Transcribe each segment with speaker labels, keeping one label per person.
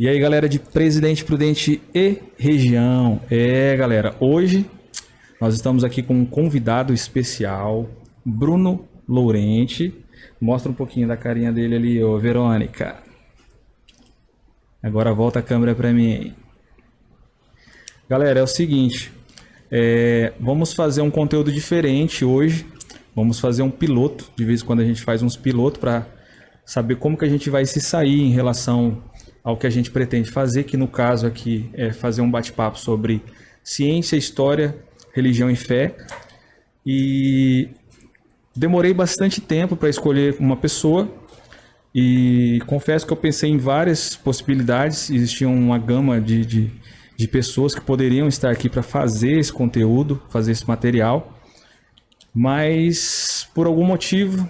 Speaker 1: E aí, galera de Presidente Prudente e região. Galera, hoje nós estamos aqui com um convidado especial, Bruno Laurenti. Mostra um pouquinho da carinha dele ali, ô Verônica. Agora volta a câmera para mim. Galera, é o seguinte, vamos fazer um conteúdo diferente hoje. Vamos fazer um piloto. De vez em quando a gente faz uns pilotos para saber como que a gente vai se sair em relação ao que a gente pretende fazer, que no caso aqui é fazer um bate-papo sobre ciência, história, religião e fé. E demorei bastante tempo para escolher uma pessoa e confesso que eu pensei em várias possibilidades. Existia uma gama de pessoas que poderiam estar aqui para fazer esse conteúdo, fazer esse material, mas por algum motivo,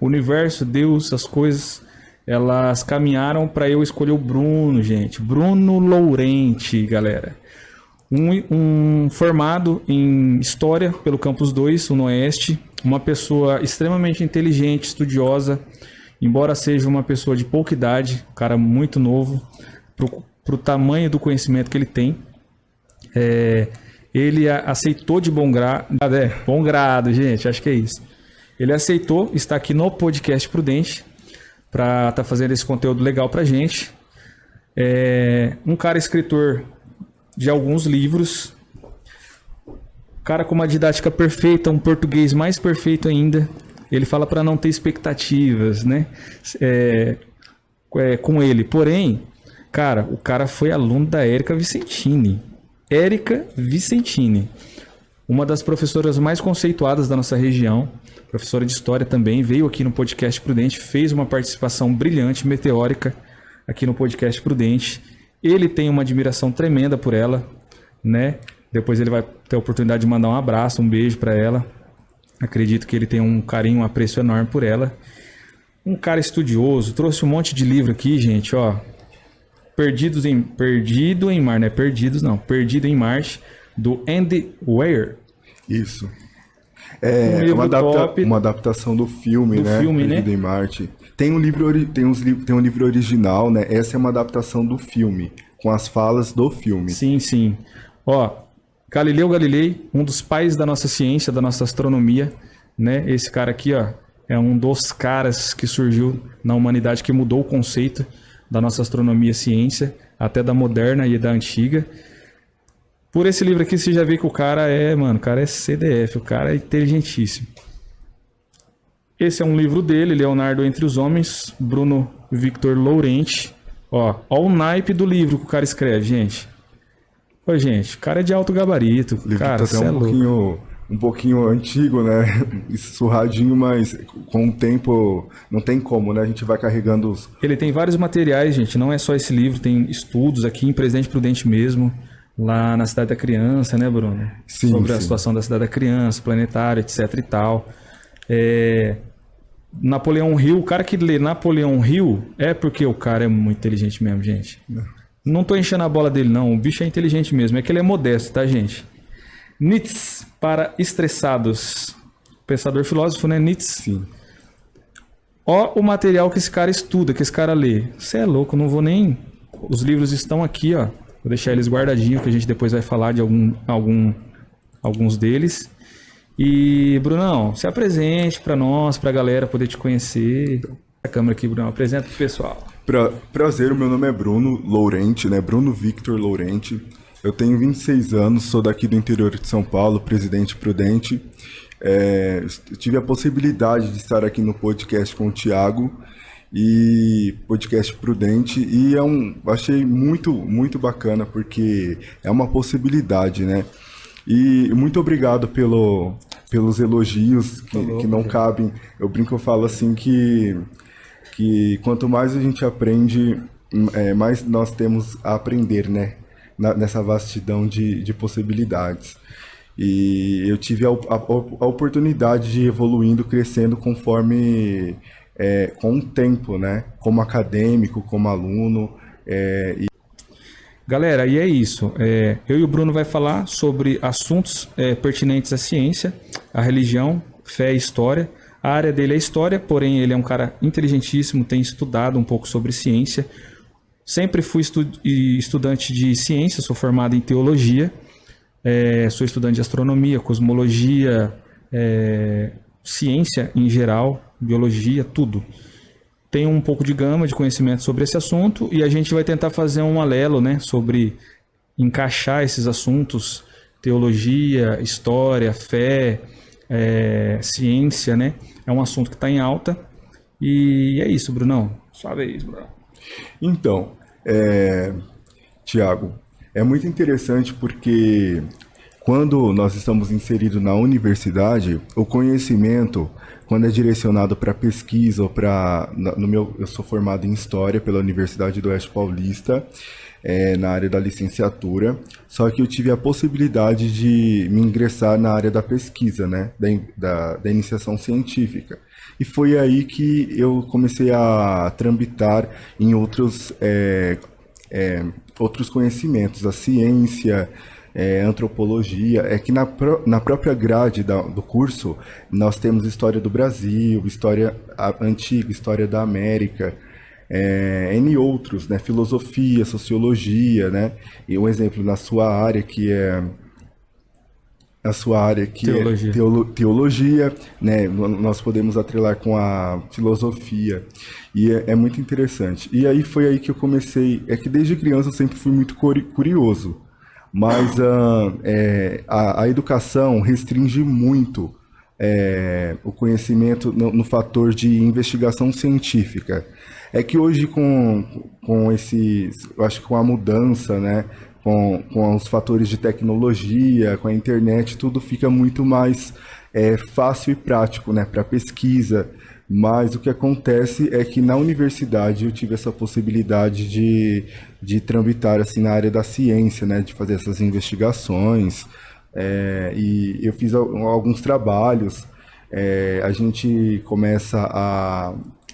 Speaker 1: o universo, Deus, as coisas, elas caminharam para eu escolher o Bruno, gente. Bruno Laurenti, galera. Um formado em História pelo Campus 2, no Oeste. Uma pessoa extremamente inteligente, estudiosa. Embora seja uma pessoa de pouca idade, um cara muito novo, para o tamanho do conhecimento que ele tem. Ele aceitou de bom grado. Bom grado, gente, acho que é isso. Ele aceitou estar aqui no Podcast Prudente para estar fazendo esse conteúdo legal para a gente. Um cara escritor de alguns livros, cara com uma didática perfeita, um português mais perfeito ainda. Ele fala para não ter expectativas, né? Com ele. Porém, cara, o cara foi aluno da Érica Vicentini. Érica Vicentini, uma das professoras mais conceituadas da nossa região, professora de História também, veio aqui no Podcast Prudente, fez uma participação brilhante, meteórica, aqui no Podcast Prudente. Ele tem uma admiração tremenda por ela, né? Depois ele vai ter a oportunidade de mandar um abraço, um beijo para ela. Acredito que ele tem um carinho, um apreço enorme por ela. Um cara estudioso, trouxe um monte de livro aqui, gente, ó. Perdido em Mar, né? Perdido em Marte, do Andy Weir.
Speaker 2: Isso. Uma adaptação do filme, né? Perdido em Marte. Tem um livro original, né? Essa é uma adaptação do filme, com as falas do filme.
Speaker 1: Sim, sim. Ó, Galileu Galilei, um dos pais da nossa ciência, da nossa astronomia, né? Esse cara aqui, ó, é um dos caras que surgiu na humanidade, que mudou o conceito da nossa astronomia e ciência, até da moderna e da antiga. Por esse livro aqui, você já vê que o cara é CDF, o cara é inteligentíssimo. Esse é um livro dele, Leonardo Entre os Homens, Bruno Victor Laurenti. Ó o naipe do livro que o cara escreve, gente. Ô, gente, o cara é de alto gabarito.
Speaker 2: O livro
Speaker 1: cara,
Speaker 2: tá até um pouquinho antigo, né? Surradinho, mas com o tempo não tem como, né? A gente vai carregando os...
Speaker 1: Ele tem vários materiais, gente. Não é só esse livro, tem estudos aqui em Presidente Prudente mesmo, lá na Cidade da Criança, né, Bruno?
Speaker 2: Sim,
Speaker 1: sobre a
Speaker 2: sim.
Speaker 1: situação da Cidade da Criança, planetário, etc e tal. Napoleão Hill, o cara que lê Napoleão Hill é porque o cara é muito inteligente mesmo, gente. Não tô enchendo a bola dele, não. O bicho é inteligente mesmo. É que ele é modesto, tá, gente? Nietzsche para estressados. Pensador filósofo, né? Nietzsche.
Speaker 2: Sim.
Speaker 1: Ó o material que esse cara estuda, que esse cara lê. Você é louco, não vou nem... Os livros estão aqui, ó. Vou deixar eles guardadinhos, que a gente depois vai falar de alguns deles. E, Brunão, se apresente para nós, para a galera poder te conhecer. A câmera aqui, Brunão. Apresenta pro pessoal.
Speaker 2: Prazer, o meu nome é Bruno Laurenti, né? Bruno Victor Laurenti. Eu tenho 26 anos, sou daqui do interior de São Paulo, Presidente Prudente. Eu tive a possibilidade de estar aqui no podcast com o Thiago, e Podcast Prudente, e achei muito, muito bacana, porque é uma possibilidade, né? E muito obrigado pelos elogios que não cabem. Eu brinco, eu falo assim que quanto mais a gente aprende, mais nós temos a aprender, né? Nessa vastidão de possibilidades. E eu tive a oportunidade de ir evoluindo, crescendo conforme... com o tempo, né? Como acadêmico, como aluno.
Speaker 1: Galera, e é isso. Eu e o Bruno vai falar sobre assuntos pertinentes à ciência, à religião, fé e história. A área dele é história, porém ele é um cara inteligentíssimo, tem estudado um pouco sobre ciência. Sempre fui estudante de ciência, sou formado em teologia, sou estudante de astronomia, cosmologia, ciência em geral, biologia, tudo. Tenho um pouco de gama de conhecimento sobre esse assunto e a gente vai tentar fazer um alelo, né, sobre encaixar esses assuntos, teologia, história, fé, ciência, né? É um assunto que está em alta. E é isso, Brunão. Sua vez, Brunão.
Speaker 2: Então, Tiago, é muito interessante porque quando nós estamos inseridos na universidade, o conhecimento, quando é direcionado para pesquisa ou para... eu sou formado em História pela Universidade do Oeste Paulista, na área da licenciatura, só que eu tive a possibilidade de me ingressar na área da pesquisa, né, da iniciação científica. E foi aí que eu comecei a trambitar em outros conhecimentos, a ciência, antropologia. É que na própria grade do curso nós temos história do Brasil, história antiga, história da América, N outros, né? Filosofia, sociologia, né? E um exemplo na sua área que é
Speaker 1: Teologia.
Speaker 2: Teologia, né? Nós podemos atrelar com a filosofia e é muito interessante. E aí foi aí que eu comecei, que desde criança eu sempre fui muito curioso, mas a educação restringe muito o conhecimento no fator de investigação científica. É que hoje com eu acho que com a mudança, né, com os fatores de tecnologia, com a internet, tudo fica muito mais fácil e prático, né, para pesquisa. Mas o que acontece é que na universidade eu tive essa possibilidade de trambitar assim, na área da ciência, né, de fazer essas investigações. E eu fiz alguns trabalhos. A gente começa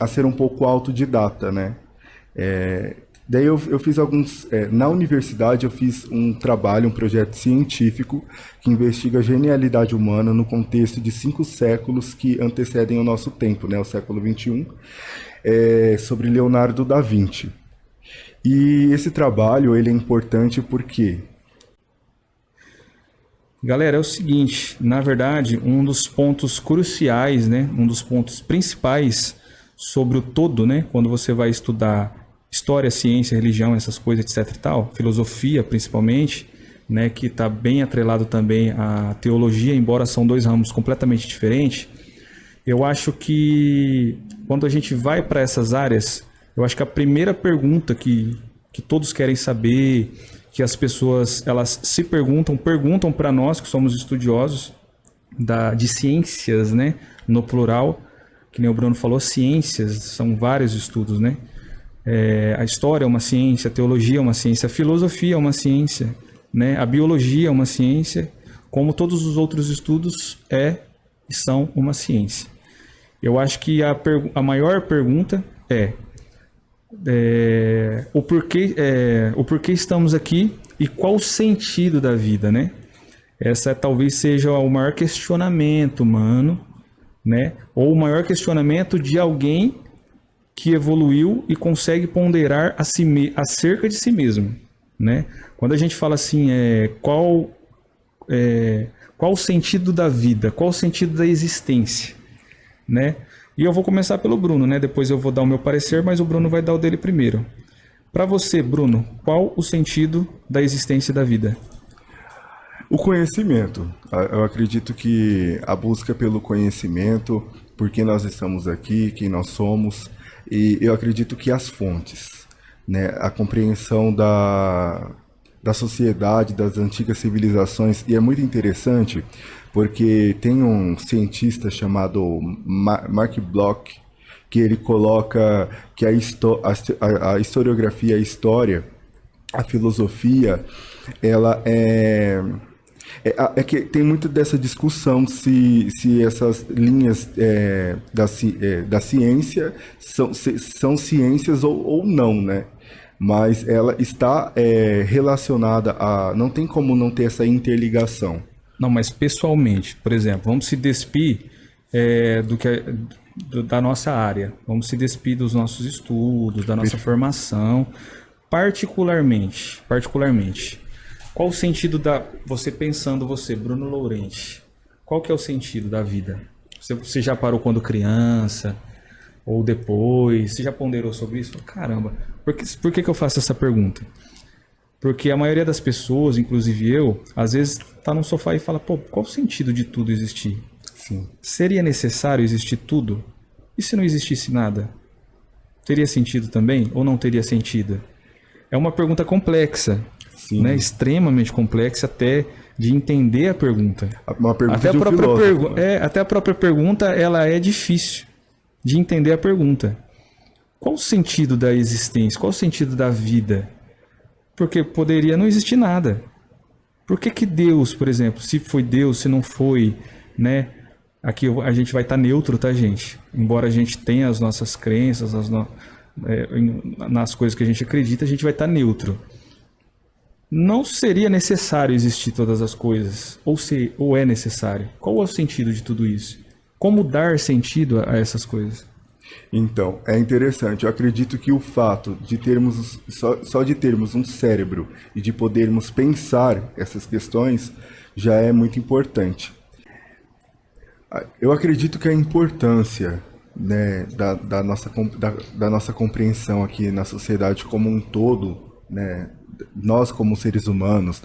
Speaker 2: a ser um pouco autodidata, né? Daí eu fiz alguns... na universidade eu fiz um trabalho, um projeto científico que investiga a genialidade humana no contexto de 5 séculos que antecedem o nosso tempo, né? O século XXI, sobre Leonardo da Vinci. E esse trabalho ele é importante porque...
Speaker 1: Galera, é o seguinte, na verdade, um dos pontos cruciais, né? Um dos pontos principais sobre o todo, né? Quando você vai estudar história, ciência, religião, essas coisas, etc e tal, filosofia principalmente, né, que está bem atrelado também à teologia, embora são 2 ramos completamente diferentes. Eu acho que quando a gente vai para essas áreas, eu acho que a primeira pergunta que todos querem saber, que as pessoas elas se perguntam para nós que somos estudiosos de ciências, né, no plural, que nem o Bruno falou, ciências, são vários estudos, né? A história é uma ciência, a teologia é uma ciência, a filosofia é uma ciência, né? A biologia é uma ciência, como todos os outros estudos são uma ciência. Eu acho que a maior pergunta o porquê estamos aqui e qual o sentido da vida, né? Essa talvez seja o maior questionamento humano, né? Ou o maior questionamento de alguém que evoluiu e consegue ponderar acerca de si mesmo, né? Quando a gente fala assim, qual o sentido da vida, qual o sentido da existência, né? E eu vou começar pelo Bruno, né? Depois eu vou dar o meu parecer, mas o Bruno vai dar o dele primeiro. Para você, Bruno, qual o sentido da existência da vida?
Speaker 2: O conhecimento. Eu acredito que a busca pelo conhecimento, por que nós estamos aqui, quem nós somos, e eu acredito que as fontes, né, a compreensão da sociedade, das antigas civilizações, e é muito interessante porque tem um cientista chamado Mark Bloch, que ele coloca que a historiografia, a história, a filosofia, ela que tem muito dessa discussão se essas linhas da ciência são ciências ou não, né? Mas ela está relacionada não tem como não ter essa interligação.
Speaker 1: Não, mas pessoalmente, por exemplo, vamos se despir da nossa área, vamos se despir dos nossos estudos, da nossa formação. particularmente, qual o sentido você pensando você, Bruno Laurenti, qual que é o sentido da vida? Você já parou quando criança? Ou depois? Você já ponderou sobre isso? Caramba, por que eu faço essa pergunta? Porque a maioria das pessoas, inclusive eu, às vezes tá no sofá e fala, pô, qual o sentido de tudo existir?
Speaker 2: Sim.
Speaker 1: Seria necessário existir tudo? E se não existisse nada? Teria sentido também ou não teria sentido? É uma pergunta complexa,
Speaker 2: Sim.
Speaker 1: né? Extremamente complexa até de entender a pergunta.
Speaker 2: Uma pergunta
Speaker 1: Até
Speaker 2: de
Speaker 1: a
Speaker 2: um
Speaker 1: própria
Speaker 2: filósofo, né?
Speaker 1: até a própria pergunta, ela é difícil de entender a pergunta. Qual o sentido da existência? Qual o sentido da vida? Porque poderia não existir nada. Por que Deus, por exemplo, se foi Deus, se não foi, né? Aqui a gente vai estar neutro, tá, gente? Embora a gente tenha as nossas crenças, nas coisas que a gente acredita, a gente vai estar neutro. Não seria necessário existir todas as coisas? Ou é necessário? Qual é o sentido de tudo isso? Como dar sentido a essas coisas?
Speaker 2: Então, é interessante. Eu acredito que o fato de termos só de termos um cérebro e de podermos pensar essas questões já é muito importante. Eu acredito que a importância, né, da nossa compreensão aqui na sociedade como um todo, né, nós como seres humanos,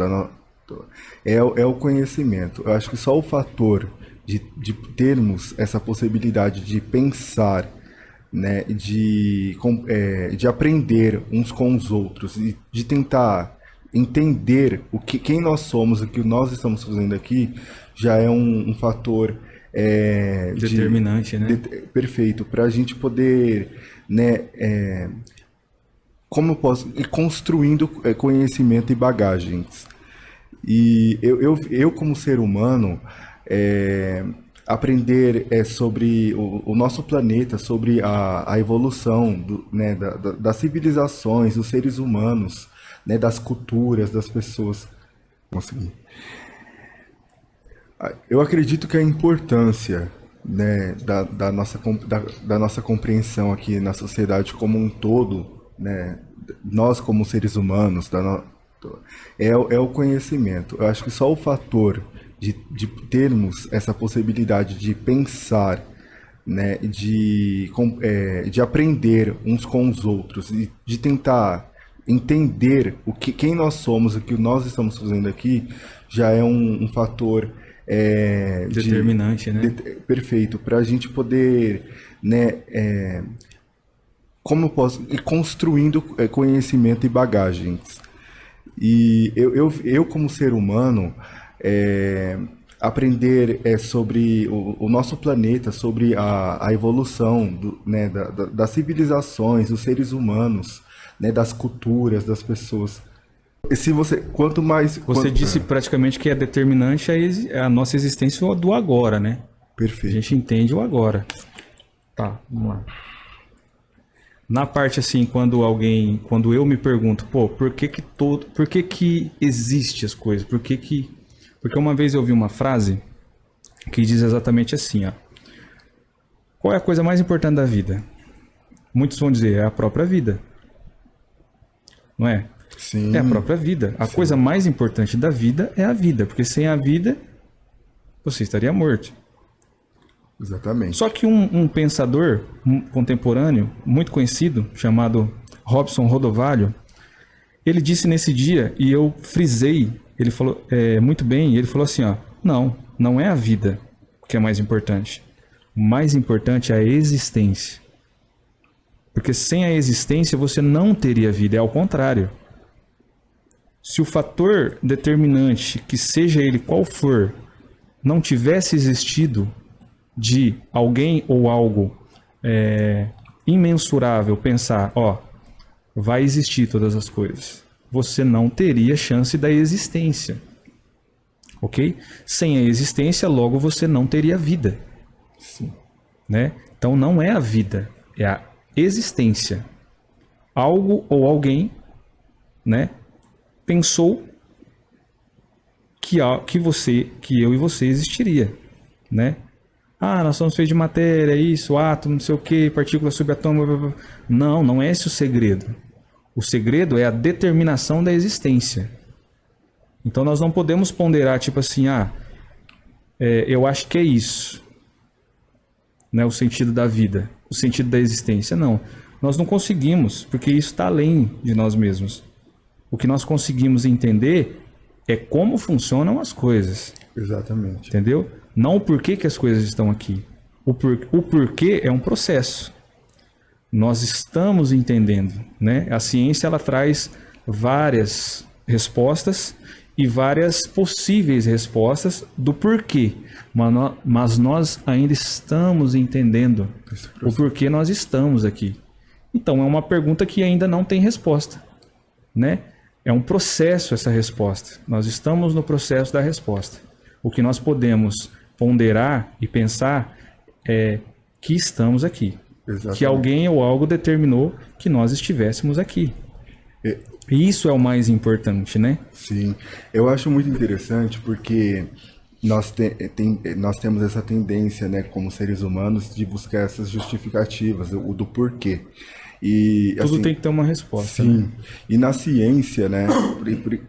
Speaker 2: é o conhecimento. Eu acho que só o fator de termos essa possibilidade de pensar, né, de aprender uns com os outros e de tentar entender quem nós somos, o que nós estamos fazendo aqui, já é um fator
Speaker 1: determinante, né?
Speaker 2: Perfeito, para a gente poder, né, como eu posso ir construindo conhecimento e bagagens. E eu como ser humano, aprender sobre o nosso planeta, sobre a evolução né, das civilizações, dos seres humanos, né, das culturas, das pessoas. Consegui. Eu acredito que a importância, né, da nossa compreensão aqui na sociedade como um todo, né, nós como seres humanos, é o conhecimento. Eu acho que só o fator de termos essa possibilidade de pensar, né, de aprender uns com os outros e de tentar entender quem nós somos, o que nós estamos fazendo aqui, já é um fator
Speaker 1: determinante, né?
Speaker 2: Perfeito, para a gente poder, né, como eu posso ir construindo conhecimento e bagagens. E eu como ser humano, aprender sobre o nosso planeta, sobre a evolução né, das civilizações, dos seres humanos, né, das culturas, das pessoas. E se quanto mais...
Speaker 1: Você disse praticamente que é determinante a nossa existência do agora, né?
Speaker 2: Perfeito.
Speaker 1: A gente entende o agora. Tá, vamos lá. Na parte assim, quando eu me pergunto, pô, por que existe as coisas? Porque uma vez eu ouvi uma frase que diz exatamente assim, ó. Qual é a coisa mais importante da vida? Muitos vão dizer, é a própria vida. Não é?
Speaker 2: Sim.
Speaker 1: É a própria vida. A coisa mais importante da vida é a vida, porque sem a vida você estaria morto.
Speaker 2: Exatamente.
Speaker 1: Só que um pensador contemporâneo, muito conhecido, chamado Robson Rodovalho, ele disse nesse dia, e eu frisei, ele falou muito bem, ele falou assim, ó, não é a vida que é mais importante. O mais importante é a existência. Porque sem a existência você não teria vida, é ao contrário. Se o fator determinante, que seja ele qual for, não tivesse existido de alguém ou algo imensurável pensar, ó, vai existir todas as coisas, você não teria chance da existência. Ok? Sem a existência, logo você não teria vida.
Speaker 2: Sim.
Speaker 1: Né? Então não é a vida, é a existência. Algo ou alguém, né, pensou que eu e você existiria, né? Ah, nós somos feitos de matéria, isso, átomo, não sei o que, partículas subatômicas. Não é esse o segredo. O segredo é a determinação da existência. Então nós não podemos ponderar tipo assim, eu acho que é isso, né, o sentido da vida, o sentido da existência. Não, nós não conseguimos, porque isso está além de nós mesmos. O que nós conseguimos entender é como funcionam as coisas.
Speaker 2: Exatamente.
Speaker 1: Entendeu? Não o porquê que as coisas estão aqui. O porquê é um processo. Nós estamos entendendo, né? A ciência ela traz várias respostas e várias possíveis respostas do porquê. Mas nós ainda estamos entendendo o porquê nós estamos aqui. Então é uma pergunta que ainda não tem resposta, né? É um processo essa resposta. Nós estamos no processo da resposta. O que nós podemos ponderar e pensar é que estamos aqui. Exatamente. Que alguém ou algo determinou que nós estivéssemos aqui. E isso é o mais importante, né?
Speaker 2: Sim. Eu acho muito interessante porque nós temos essa tendência, né, como seres humanos, de buscar essas justificativas, o do porquê. E,
Speaker 1: tudo
Speaker 2: assim,
Speaker 1: tem que ter uma resposta.
Speaker 2: Sim.
Speaker 1: Né?
Speaker 2: E na ciência, né,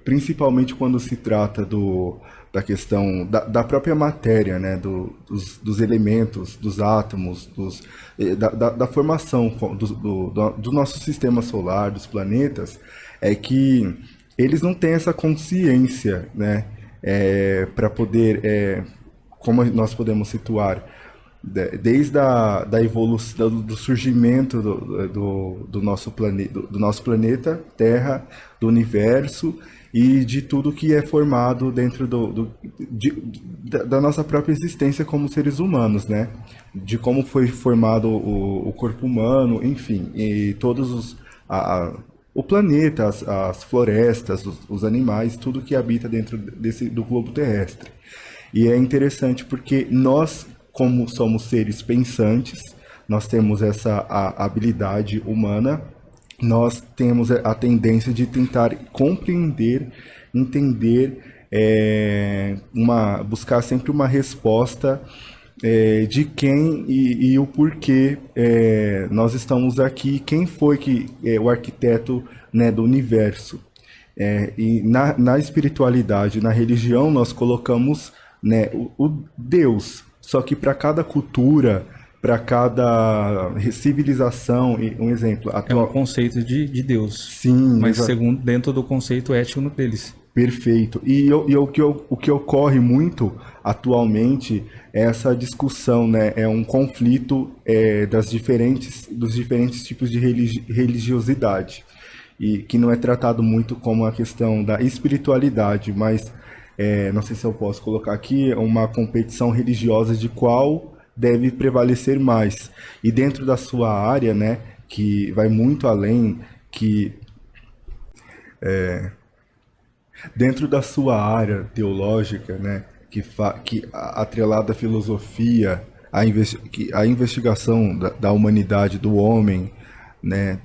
Speaker 2: principalmente quando se trata da questão da própria matéria, né, dos elementos, dos átomos, da formação do nosso sistema solar, dos planetas, é que eles não têm essa consciência, né, para poder, como nós podemos situar, desde da evolução, do surgimento do nosso planeta Terra, do universo e de tudo que é formado dentro da nossa própria existência como seres humanos, né? De como foi formado o corpo humano, enfim, e todos o planeta, as florestas, os animais, tudo que habita dentro do globo terrestre. E é interessante porque nós, como somos seres pensantes, nós temos essa habilidade humana, nós temos a tendência de tentar compreender, entender, buscar sempre uma resposta de quem e o porquê nós estamos aqui, quem foi que o arquiteto, né, do universo. E na espiritualidade, na religião, nós colocamos, né, o Deus. Só que para cada cultura, para cada civilização, um exemplo...
Speaker 1: É um conceito de Deus.
Speaker 2: Sim.
Speaker 1: Mas segundo, dentro do conceito ético deles.
Speaker 2: Perfeito. E o que ocorre muito atualmente é essa discussão, né? É um conflito dos diferentes tipos de religiosidade. E que não é tratado muito como a questão da espiritualidade, mas... não sei se eu posso colocar aqui, uma competição religiosa de qual deve prevalecer mais. E dentro da sua área, né, que vai muito além, dentro da sua área teológica, né, que atrelada à filosofia, a investigação da humanidade, do homem, né,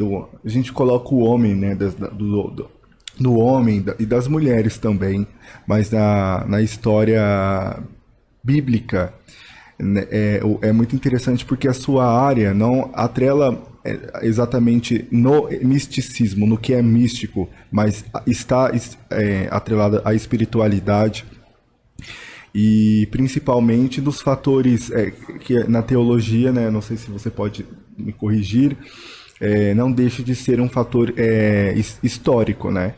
Speaker 2: a gente coloca o homem, né, do homem e das mulheres também, mas na história bíblica é muito interessante porque a sua área não atrela exatamente no misticismo, no que é místico, mas está atrelada à espiritualidade e principalmente dos fatores que na teologia, né, não sei se você pode me corrigir, não deixa de ser um fator histórico, né?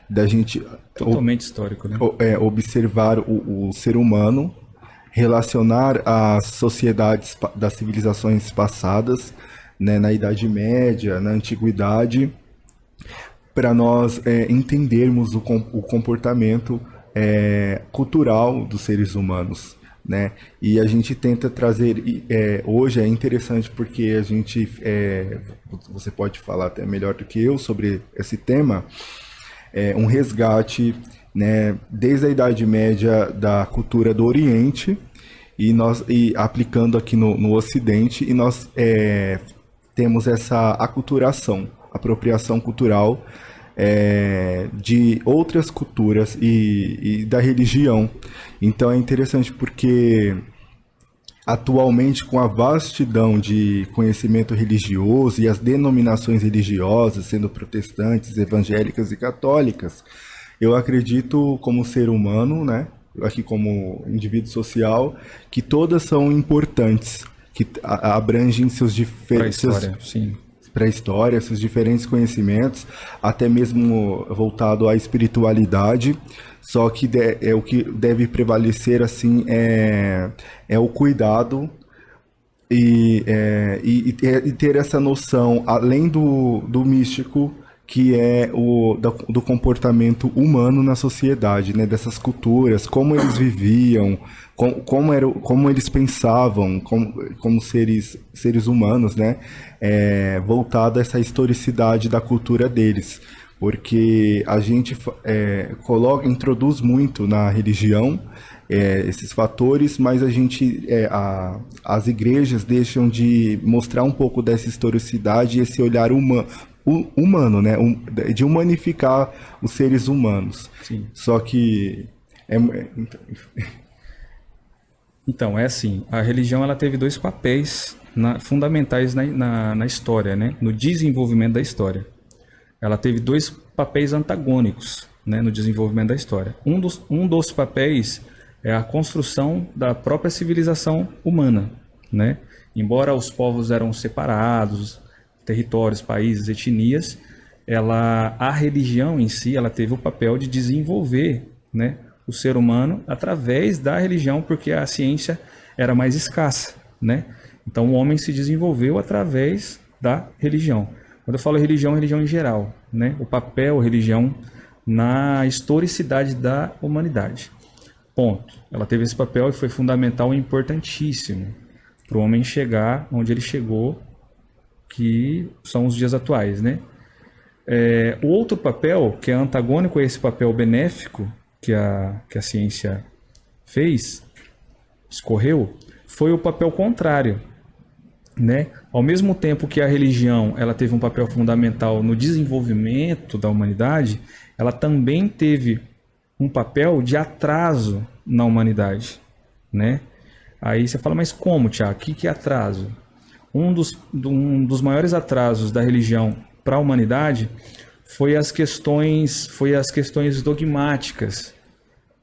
Speaker 2: Da gente
Speaker 1: totalmente histórico, né?
Speaker 2: Observar o ser humano, relacionar as sociedades das civilizações passadas, né, na Idade Média, na Antiguidade, para nós entendermos o comportamento cultural dos seres humanos, né? E a gente tenta trazer, hoje é interessante porque a gente, você pode falar até melhor do que eu sobre esse tema, um resgate, né, desde a Idade Média da cultura do Oriente e aplicando aqui no Ocidente, e nós temos essa aculturação, apropriação cultural de outras culturas e da religião. Então é interessante porque atualmente, com a vastidão de conhecimento religioso e as denominações religiosas, sendo protestantes, evangélicas e católicas, eu acredito, como ser humano, né, aqui como indivíduo social, que todas são importantes, que abrangem seus
Speaker 1: Para a
Speaker 2: diferentes
Speaker 1: história, sim.
Speaker 2: para a história, seus diferentes conhecimentos, até mesmo voltado à espiritualidade. Só que o que deve prevalecer assim é o cuidado e ter essa noção, além do místico, que é do comportamento humano na sociedade, né? Dessas culturas, como eles viviam, como eles pensavam, como seres humanos, né? Voltado a essa historicidade da cultura deles. Porque a gente introduz muito na religião esses fatores, mas as igrejas deixam de mostrar um pouco dessa historicidade e esse olhar humano, né? De humanificar os seres humanos.
Speaker 1: Sim.
Speaker 2: Só que
Speaker 1: Então, é assim, a religião ela teve dois papéis fundamentais na história, né? No desenvolvimento da história. Ela teve dois papéis antagônicos, né, no desenvolvimento da história. Um dos papéis é a construção da própria civilização humana, né? Embora os povos eram separados, territórios, países, etnias, a religião em si, ela teve o papel de desenvolver, né, o ser humano através da religião, porque a ciência era mais escassa, né? Então o homem se desenvolveu através da religião. Quando eu falo religião, religião em geral, né? O papel religião na historicidade da humanidade. Ponto. Ela teve esse papel e foi fundamental e importantíssimo para o homem chegar onde ele chegou, que são os dias atuais, né? O outro papel, que é antagônico a esse papel benéfico que a ciência escorreu, foi o papel contrário, né? Ao mesmo tempo que a religião ela teve um papel fundamental no desenvolvimento da humanidade, ela também teve um papel de atraso na humanidade, né? Aí você fala, mas como, Tiago? O que é atraso? Um dos maiores atrasos da religião para a humanidade foi as questões dogmáticas,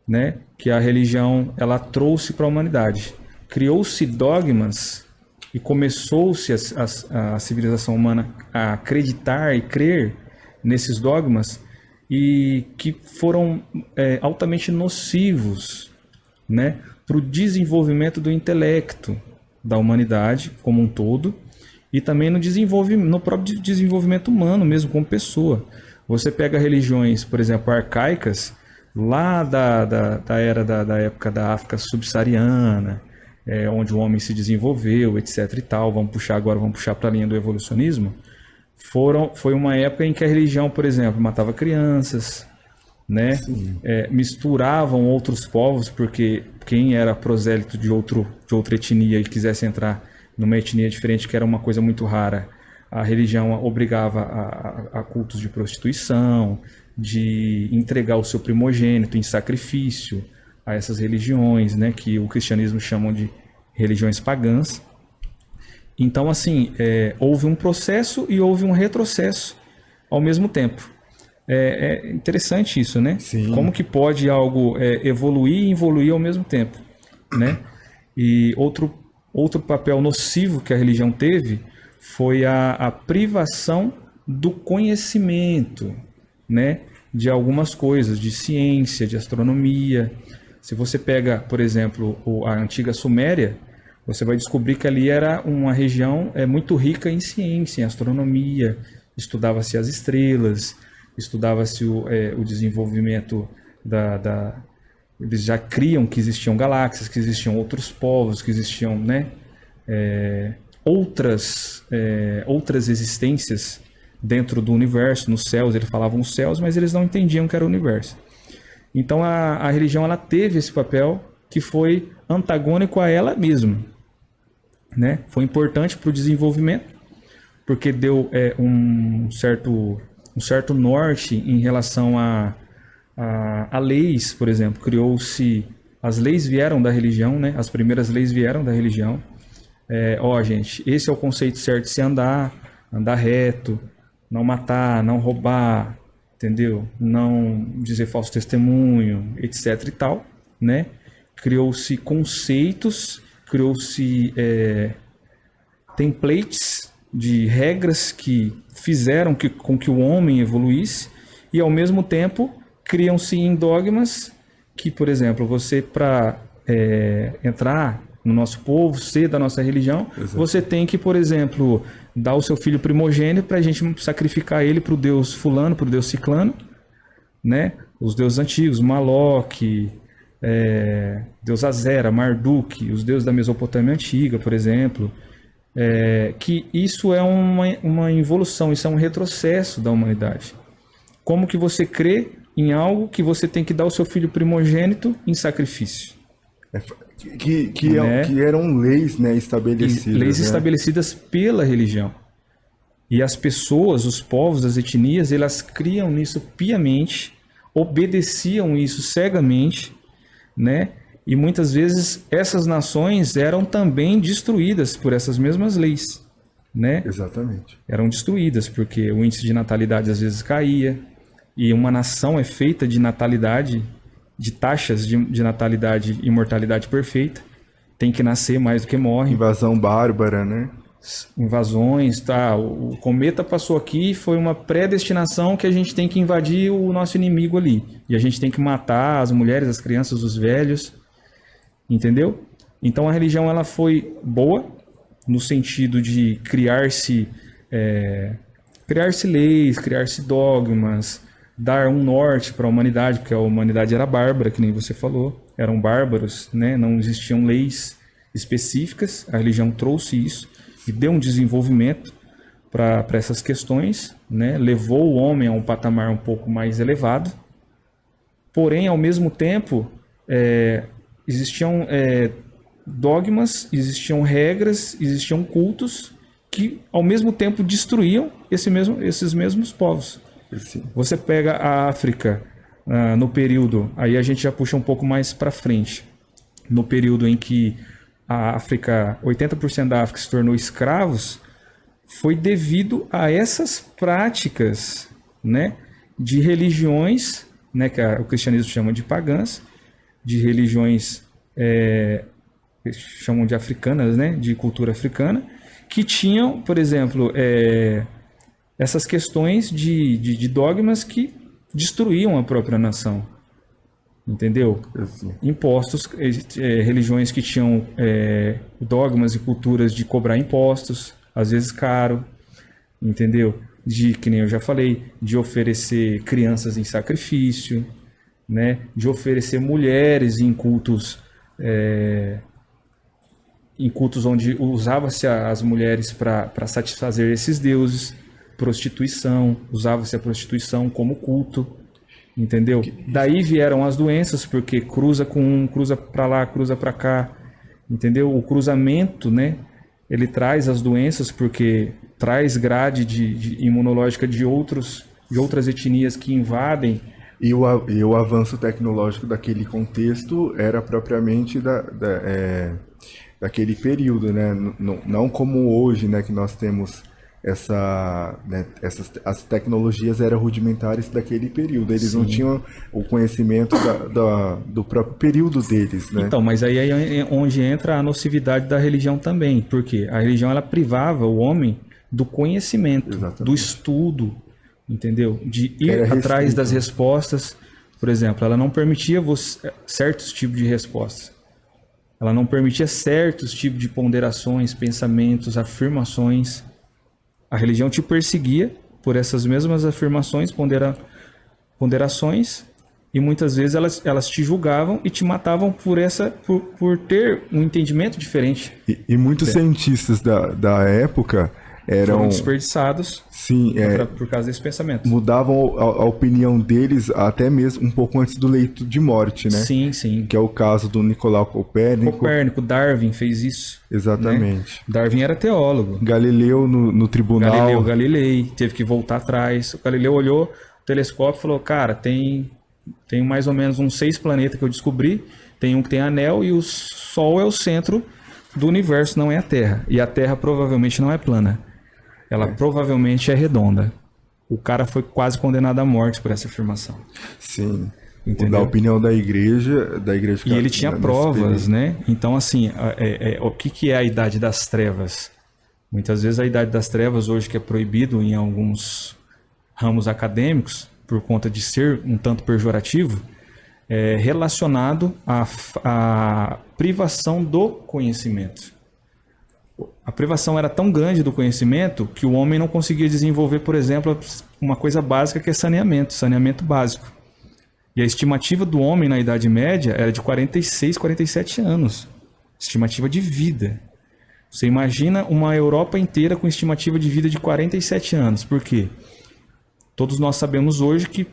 Speaker 1: né? Que a religião ela trouxe para a humanidade. Criou-se dogmas e começou-se a civilização humana a acreditar e crer nesses dogmas e que foram altamente nocivos, né, para o desenvolvimento do intelecto da humanidade como um todo e também no próprio desenvolvimento humano mesmo como pessoa. Você pega religiões, por exemplo, arcaicas, lá da época da África subsaariana, onde o homem se desenvolveu, etc. e tal. Vamos puxar para a linha do evolucionismo. Foi uma época em que a religião, por exemplo, matava crianças, né? Misturavam outros povos, porque quem era prosélito de outra etnia e quisesse entrar numa etnia diferente, que era uma coisa muito rara, a religião obrigava a cultos de prostituição, de entregar o seu primogênito em sacrifício a essas religiões, né, que o cristianismo chamam de religiões pagãs. Então, assim, houve um processo e houve um retrocesso ao mesmo tempo. É interessante isso, né?
Speaker 2: Sim.
Speaker 1: Como que pode algo evoluir e involuir ao mesmo tempo, né? E outro papel nocivo que a religião teve foi a privação do conhecimento, né? De algumas coisas, de ciência, de astronomia. Se você pega, por exemplo, a antiga Suméria, você vai descobrir que ali era uma região muito rica em ciência, em astronomia, estudava-se as estrelas, estudava-se o desenvolvimento eles já criam que existiam galáxias, que existiam outros povos, que existiam, né, outras existências dentro do universo, nos céus. Eles falavam os céus, mas eles não entendiam que era o universo. Então a religião ela teve esse papel que foi antagônico a ela mesma, né? Foi importante para o desenvolvimento, porque deu um certo norte em relação a leis, por exemplo. Criou-se As leis vieram da religião, né? As primeiras leis vieram da religião. Gente, esse é o conceito certo de se andar reto, não matar, não roubar, entendeu? Não dizer falso testemunho, etc e tal, né? Criou-se conceitos, criou-se templates de regras que fizeram com que o homem evoluísse e, ao mesmo tempo, criam-se em dogmas que, por exemplo, você para entrar no nosso povo, ser da nossa religião, você tem que, por exemplo, dar o seu filho primogênito para a gente sacrificar ele para o deus fulano, para o deus ciclano, né? Os deuses antigos, Moloque, deus Azera, Marduk, os deuses da Mesopotâmia antiga, por exemplo, que isso é uma involução, isso é um retrocesso da humanidade. Como que você crê em algo que você tem que dar o seu filho primogênito em sacrifício?
Speaker 2: Que eram leis, né, estabelecidas.
Speaker 1: Leis estabelecidas pela religião. E as pessoas, os povos, as etnias, elas criam nisso piamente, obedeciam isso cegamente, né? E muitas vezes essas nações eram também destruídas por essas mesmas leis, né?
Speaker 2: Exatamente.
Speaker 1: Eram destruídas porque o índice de natalidade às vezes caía. E uma nação é feita de natalidade, de taxas de natalidade e mortalidade perfeita. Tem que nascer mais do que morre.
Speaker 2: Invasão bárbara, né?
Speaker 1: Invasões, tá? O cometa passou aqui, foi uma predestinação que a gente tem que invadir o nosso inimigo ali. E a gente tem que matar as mulheres, as crianças, os velhos. Entendeu? Então a religião ela foi boa no sentido de criar-se leis, criar-se dogmas, dar um norte para a humanidade, porque a humanidade era bárbara, que nem você falou, eram bárbaros, né? Não existiam leis específicas, a religião trouxe isso e deu um desenvolvimento para essas questões, né? Levou o homem a um patamar um pouco mais elevado, porém, ao mesmo tempo, existiam dogmas, existiam regras, existiam cultos que, ao mesmo tempo, destruíam esses mesmos povos.
Speaker 2: Sim.
Speaker 1: Você pega a África no período, aí a gente já puxa um pouco mais para frente, no período em que a África, 80% da África se tornou escravos, foi devido a essas práticas, né, de religiões, né, que o cristianismo chama de pagãs, de religiões chamam de africanas, né, de cultura africana, que tinham, por exemplo, essas questões de dogmas que destruíam a própria nação. Entendeu?
Speaker 2: Assim.
Speaker 1: Impostos, religiões que tinham dogmas e culturas de cobrar impostos, às vezes caro, entendeu? Que nem eu já falei, de oferecer crianças em sacrifício, né? De oferecer mulheres em cultos onde usava-se as mulheres para satisfazer esses deuses, prostituição, usava-se a prostituição como culto, entendeu? Daí vieram as doenças, porque cruza com um, cruza para lá, cruza para cá, entendeu? O cruzamento, né? Ele traz as doenças porque traz grade imunológica de outras etnias que invadem.
Speaker 2: E o avanço tecnológico daquele contexto era propriamente daquele período, né? Não como hoje, né? Que nós temos as tecnologias eram rudimentares daquele período. Eles
Speaker 1: Sim.
Speaker 2: não tinham o conhecimento do próprio período deles, né?
Speaker 1: Então, mas aí é onde entra a nocividade da religião também, porque a religião ela privava o homem do conhecimento,
Speaker 2: Exatamente.
Speaker 1: do estudo, entendeu? De ir
Speaker 2: Era
Speaker 1: atrás
Speaker 2: restrito.
Speaker 1: das respostas. Por exemplo, ela não permitia certos tipos de respostas. Ela não permitia certos tipos de ponderações, pensamentos, afirmações. A religião te perseguia por essas mesmas afirmações, ponderações, e muitas vezes elas te julgavam e te matavam por ter um entendimento diferente.
Speaker 2: E muitos cientistas da época
Speaker 1: Foram desperdiçados
Speaker 2: sim,
Speaker 1: por causa desse pensamento.
Speaker 2: mudavam a opinião deles até mesmo um pouco antes do leito de morte, né?
Speaker 1: Sim, sim.
Speaker 2: Que é o caso do Nicolau Copérnico.
Speaker 1: Darwin fez isso.
Speaker 2: Exatamente.
Speaker 1: Né? Darwin era teólogo.
Speaker 2: Galileu no tribunal.
Speaker 1: Galilei teve que voltar atrás. O Galileu olhou o telescópio e falou, cara, tem mais ou menos uns 6 planetas que eu descobri Tem um que tem anel e o Sol é o centro do universo, não é a Terra. E a Terra provavelmente não é plana. Ela provavelmente é redonda. O cara foi quase condenado à morte por essa afirmação.
Speaker 2: Sim.
Speaker 1: Entendeu?
Speaker 2: Da opinião da igreja
Speaker 1: E ele tinha provas, né? Então, assim, o que é a Idade das Trevas? Muitas vezes a Idade das Trevas, hoje que é proibido em alguns ramos acadêmicos, por conta de ser um tanto pejorativo, é relacionado à privação do conhecimento. A privação era tão grande do conhecimento que o homem não conseguia desenvolver, por exemplo, uma coisa básica que é saneamento básico. E a estimativa do homem na Idade Média era de 46, 47 anos. Estimativa de vida. Você imagina uma Europa inteira com estimativa de vida de 47 anos. Por quê? Todos nós sabemos hoje que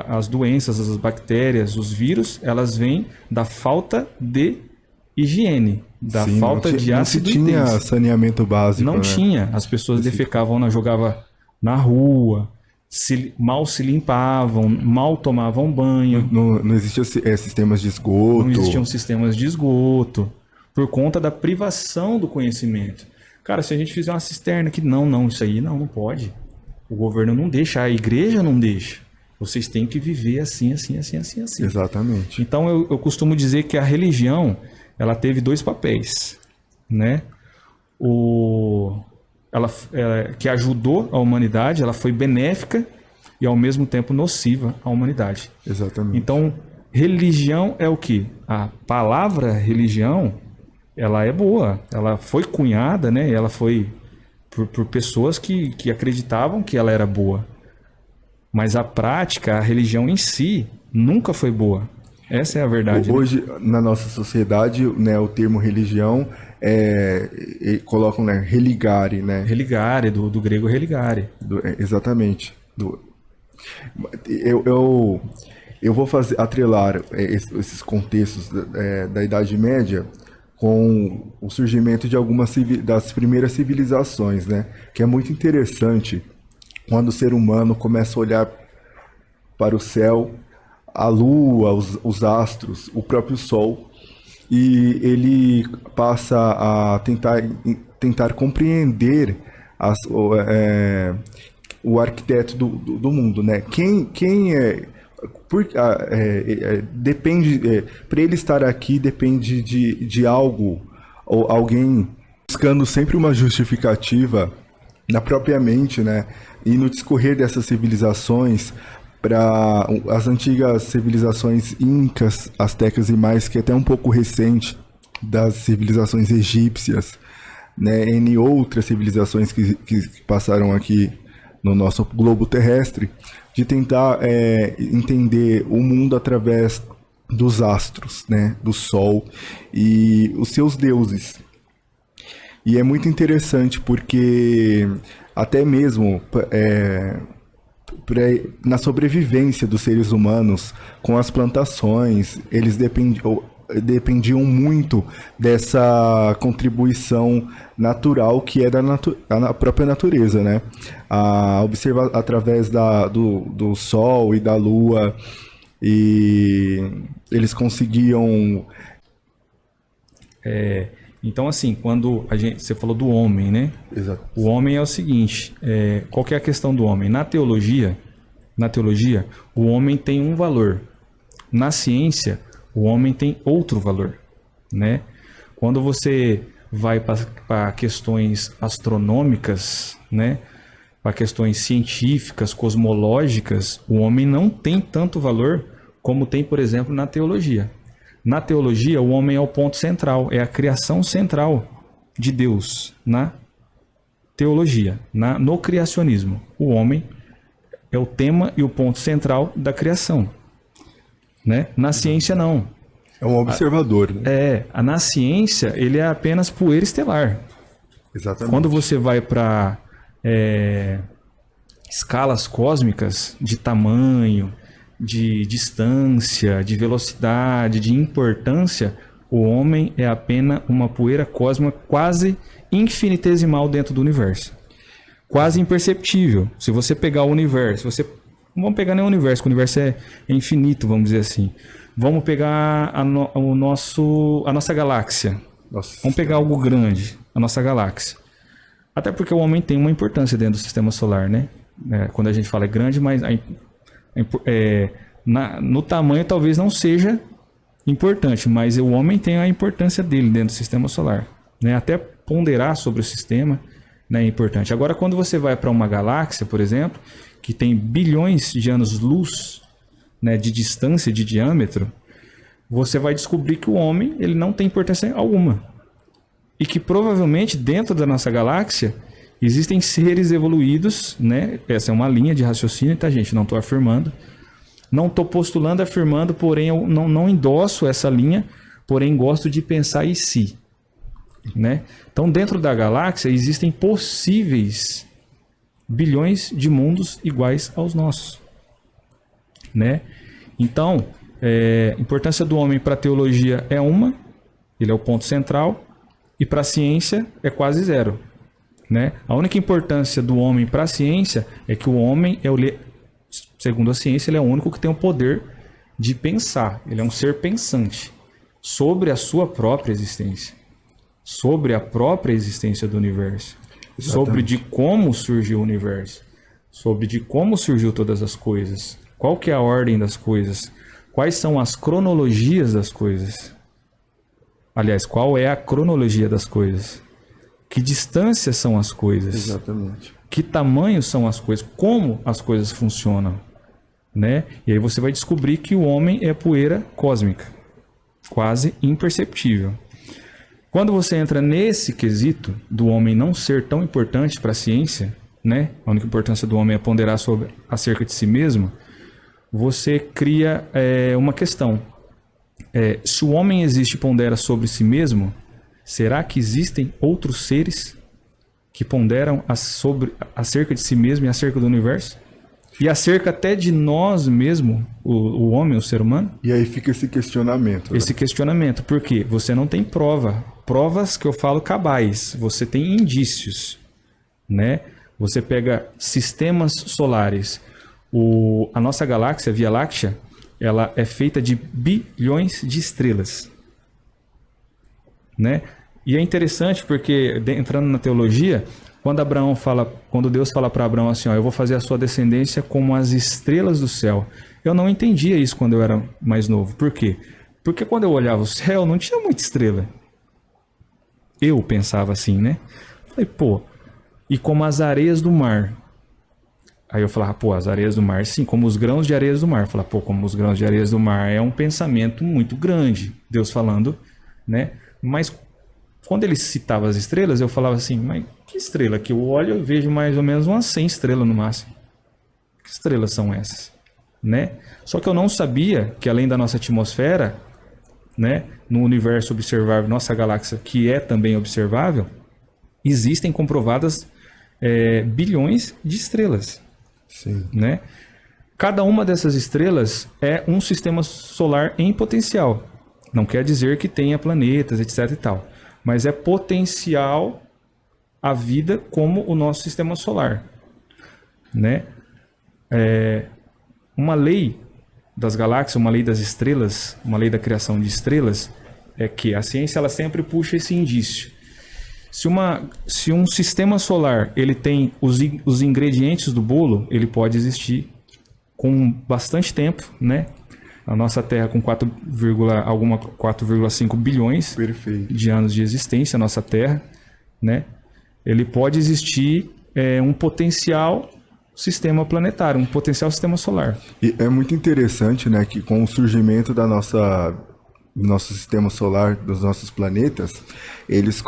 Speaker 1: as doenças, as bactérias, os vírus, elas vêm da falta de higiene, da falta de ácido intenso.
Speaker 2: Não tinha saneamento básico.
Speaker 1: Não tinha. As pessoas defecavam, jogavam na rua, mal se limpavam, mal tomavam banho.
Speaker 2: Não existiam sistemas de esgoto.
Speaker 1: Não existiam sistemas de esgoto, por conta da privação do conhecimento. Cara, se a gente fizer uma cisterna aqui, isso aí não pode. O governo não deixa, a igreja não deixa. Vocês têm que viver assim.
Speaker 2: Exatamente.
Speaker 1: Então eu costumo dizer que a religião, ela teve dois papéis, né? Ela que ajudou a humanidade, ela foi benéfica e ao mesmo tempo nociva à humanidade.
Speaker 2: Exatamente.
Speaker 1: Então, religião é o quê? A palavra religião, ela é boa, ela foi cunhada, né? Ela foi por pessoas que acreditavam que ela era boa. Mas a prática, a religião em si, nunca foi boa. Essa é a verdade.
Speaker 2: Hoje, na nossa sociedade, né, o termo religião colocam, né, religare, né?
Speaker 1: Religare, do grego religare.
Speaker 2: Exatamente. Eu vou atrelar esses contextos da Idade Média com o surgimento de algumas das primeiras civilizações, né? Que é muito interessante quando o ser humano começa a olhar para o céu, a lua, os astros, o próprio sol, e ele passa a tentar compreender o arquiteto do mundo, né? Quem é... depende, para ele estar aqui depende de algo ou alguém buscando sempre uma justificativa na própria mente, né? E no discorrer dessas civilizações, para as antigas civilizações incas, astecas e mais, que é até um pouco recente, das civilizações egípcias, né? N outras civilizações que passaram aqui no nosso globo terrestre, de tentar entender o mundo através dos astros, né, do Sol e os seus deuses. E é muito interessante porque até mesmo na sobrevivência dos seres humanos com as plantações, eles dependiam muito dessa contribuição natural que é da própria natureza, né? Observar através do Sol e da Lua, e eles conseguiam...
Speaker 1: Então, assim, quando você falou do homem, né?
Speaker 2: Exato.
Speaker 1: O homem é o seguinte, qual que é a questão do homem? Na teologia, o homem tem um valor. Na ciência, o homem tem outro valor, né? Quando você vai para questões astronômicas, né? Para questões científicas, cosmológicas, o homem não tem tanto valor como tem, por exemplo, na teologia. Na teologia, o homem é o ponto central, é a criação central de Deus na teologia, no criacionismo. O homem é o tema e o ponto central da criação, né? Na ciência, não.
Speaker 2: É um observador, né?
Speaker 1: Na ciência, ele é apenas poeira estelar.
Speaker 2: Exatamente.
Speaker 1: Quando você vai para escalas cósmicas de tamanho, de distância, de velocidade, de importância, o homem é apenas uma poeira cósmica quase infinitesimal dentro do universo. Quase imperceptível. Se você pegar o universo, vamos pegar nem o universo, que o universo é infinito, vamos dizer assim. Vamos pegar a nossa galáxia.
Speaker 2: Nossa,
Speaker 1: Vamos pegar algo grande, a nossa galáxia. Até porque o homem tem uma importância dentro do sistema solar, né? Quando a gente fala é grande, mas no tamanho talvez não seja importante, mas o homem tem a importância dele dentro do sistema solar, né? Até ponderar sobre o sistema, né, é importante. Agora, quando você vai para uma galáxia, por exemplo, que tem bilhões de anos-luz, né, de distância, de diâmetro, você vai descobrir que o homem ele não tem importância alguma. E que provavelmente dentro da nossa galáxia existem seres evoluídos, né? Essa é uma linha de raciocínio, tá, gente? Não estou afirmando. Não estou postulando, afirmando, porém eu não endosso essa linha, porém gosto de pensar em si, né? Então, dentro da galáxia existem possíveis bilhões de mundos iguais aos nossos, né? Então, a importância do homem para a teologia é uma, ele é o ponto central, e para a ciência é quase zero, né? A única importância do homem para a ciência é que o homem segundo a ciência, ele é o único que tem o poder de pensar. Ele é um ser pensante sobre a sua própria existência, sobre a própria existência do universo,
Speaker 2: Exatamente.
Speaker 1: sobre de como surgiu o universo, sobre de como surgiu todas as coisas, qual que é a ordem das coisas, quais são as cronologias das coisas. Aliás, qual é a cronologia das coisas? Que distância são as coisas?
Speaker 2: Exatamente.
Speaker 1: Que tamanho são as coisas? Como as coisas funcionam? Né? E aí você vai descobrir que o homem é poeira cósmica, quase imperceptível. Quando você entra nesse quesito do homem não ser tão importante para a ciência, né? A única importância do homem é ponderar acerca de si mesmo, você cria uma questão. Se o homem existe e pondera sobre si mesmo, será que existem outros seres que ponderam acerca de si mesmo e acerca do universo? E acerca até de nós mesmos, o homem, o ser humano?
Speaker 2: E aí fica esse questionamento. Né?
Speaker 1: Esse questionamento, porque você não tem provas que eu falo cabais, você tem indícios, né? Você pega sistemas solares, a nossa galáxia, a Via Láctea, ela é feita de bilhões de estrelas, né? E é interessante porque, entrando na teologia, quando Deus fala para Abraão assim, eu vou fazer a sua descendência como as estrelas do céu. Eu não entendia isso quando eu era mais novo. Por quê? Porque quando eu olhava o céu, não tinha muita estrela. Eu pensava assim, né? Falei, e como as areias do mar. Aí eu falava, as areias do mar, sim, como os grãos de areias do mar. Eu falava, como os grãos de areias do mar é um pensamento muito grande, Deus falando, né? Mas quando ele citava as estrelas, eu falava assim, mas que estrela? Que eu olho, eu vejo mais ou menos umas 100 estrelas no máximo. Que estrelas são essas? Né? Só que eu não sabia que além da nossa atmosfera, né, no universo observável, nossa galáxia, que é também observável, existem comprovadas bilhões de estrelas.
Speaker 2: Sim.
Speaker 1: Né? Cada uma dessas estrelas é um sistema solar em potencial. Não quer dizer que tenha planetas, etc. e tal. Mas é potencial a vida como o nosso sistema solar, né? Uma lei das galáxias, uma lei das estrelas, uma lei da criação de estrelas, é que a ciência ela sempre puxa esse indício. Se um sistema solar ele tem os ingredientes do bolo, ele pode existir com bastante tempo, né? A nossa Terra com 4,5 bilhões
Speaker 2: Perfeito.
Speaker 1: de anos de existência, a nossa Terra, né? Ele pode existir um potencial sistema planetário, um potencial sistema solar.
Speaker 2: E é muito interessante, né, que com o surgimento do nosso sistema solar, dos nossos planetas, eles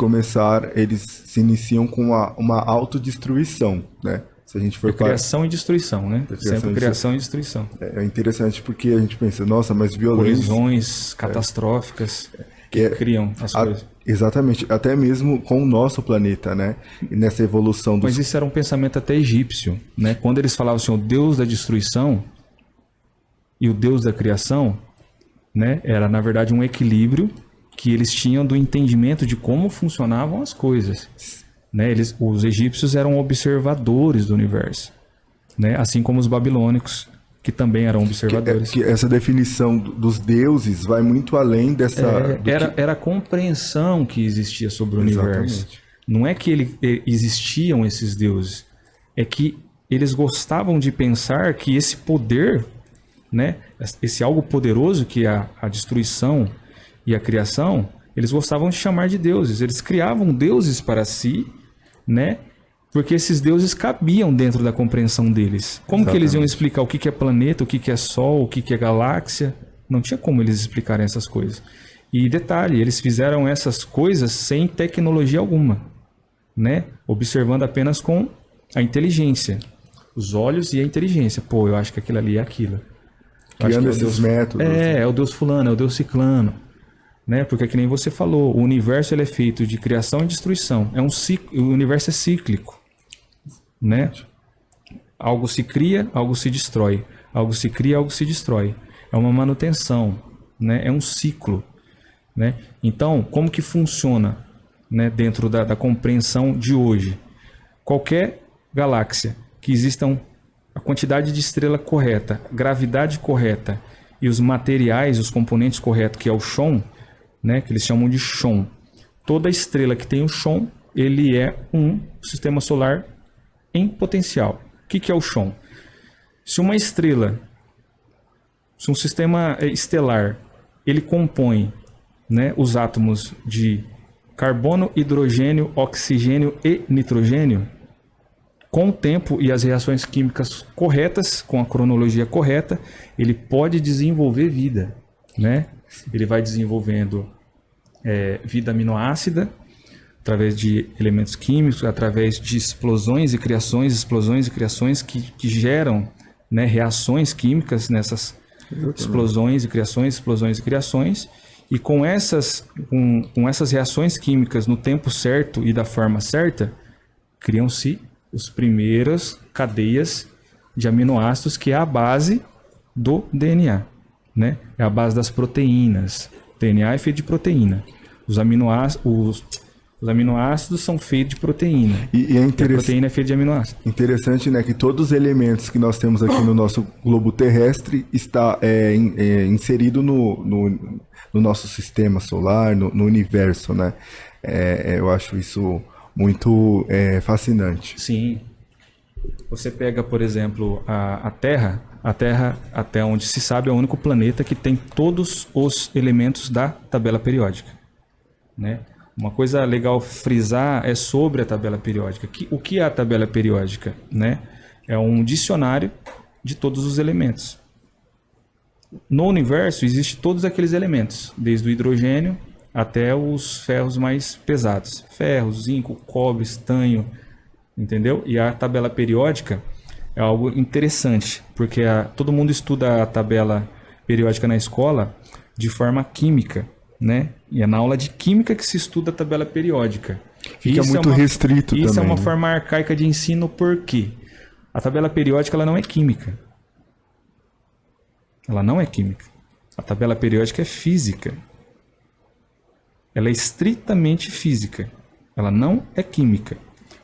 Speaker 2: se iniciam com uma autodestruição, né? Se a gente for
Speaker 1: criação e destruição, né? Sempre criação e destruição.
Speaker 2: É interessante porque a gente pensa, nossa, mas violência...
Speaker 1: Colisões catastróficas que criam as coisas.
Speaker 2: Exatamente, até mesmo com o nosso planeta, né? E nessa evolução...
Speaker 1: Mas isso era um pensamento até egípcio, né? Quando eles falavam assim, o Deus da destruição e o Deus da criação, né? Era, na verdade, um equilíbrio que eles tinham do entendimento de como funcionavam as coisas. Né? Os egípcios eram observadores do universo, né? Assim como os babilônicos, que também eram observadores.
Speaker 2: Que essa definição dos deuses vai muito além dessa...
Speaker 1: Era a compreensão que existia sobre o universo. Não é que existiam esses deuses, é que eles gostavam de pensar que esse poder, né, esse algo poderoso que é a destruição e a criação, eles gostavam de chamar de deuses. Eles criavam deuses para si, né, porque esses deuses cabiam dentro da compreensão deles. Como que eles iam explicar o que é planeta, o que é sol, o que é galáxia? Não tinha como eles explicarem essas coisas. E detalhe, eles fizeram essas coisas sem tecnologia alguma, né? Observando apenas com a inteligência. Os olhos e a inteligência. Pô, eu acho que aquilo ali é aquilo.
Speaker 2: Criando esses métodos.
Speaker 1: É o Deus fulano, é o Deus ciclano. Né? Porque que nem você falou, o universo ele é feito de criação e destruição. É um ciclo, o universo é cíclico. Né? Algo se cria, algo se destrói. Algo se cria, algo se destrói. É uma manutenção. Né? É um ciclo. Né? Então, como que funciona, né, dentro da compreensão de hoje? Qualquer galáxia que existam a quantidade de estrela correta, gravidade correta e os materiais, os componentes corretos, que é o chon, né, que eles chamam de chon. Toda estrela que tem o chon, ele é um sistema solar em potencial. O que é o chon? Se uma estrela, se um sistema estelar, ele compõe, né, os átomos de carbono, hidrogênio, oxigênio e nitrogênio, com o tempo e as reações químicas corretas, com a cronologia correta, ele pode desenvolver vida, né? Ele vai desenvolvendo vida aminoácida através de elementos químicos, através de explosões e criações que geram, né, reações químicas nessas explosões e criações. E com essas reações químicas no tempo certo e da forma certa, criam-se as primeiras cadeias de aminoácidos, que é a base do DNA, né? É a base das proteínas. O DNA é feito de proteína. Os aminoácidos são feitos de proteína.
Speaker 2: E é
Speaker 1: a proteína é feita de aminoácidos.
Speaker 2: Interessante, né, que todos os elementos que nós temos aqui no nosso globo terrestre está inserido no nosso sistema solar, no universo, né? Eu acho isso muito fascinante.
Speaker 1: Sim. Você pega, por exemplo, a Terra. A Terra, até onde se sabe, é o único planeta que tem todos os elementos da tabela periódica, né? Uma coisa legal frisar é sobre a tabela periódica. O que é a tabela periódica, né? É um dicionário de todos os elementos. No universo existem todos aqueles elementos, desde o hidrogênio até os ferros mais pesados. Ferro, zinco, cobre, estanho, entendeu? E a tabela periódica é algo interessante, porque todo mundo estuda a tabela periódica na escola de forma química, né? E é na aula de química que se estuda a tabela periódica.
Speaker 2: Fica muito restrito também.
Speaker 1: Isso é uma forma arcaica de ensino, por quê? A tabela periódica ela não é química. Ela não é química. A tabela periódica é física. Ela é estritamente física. Ela não é química.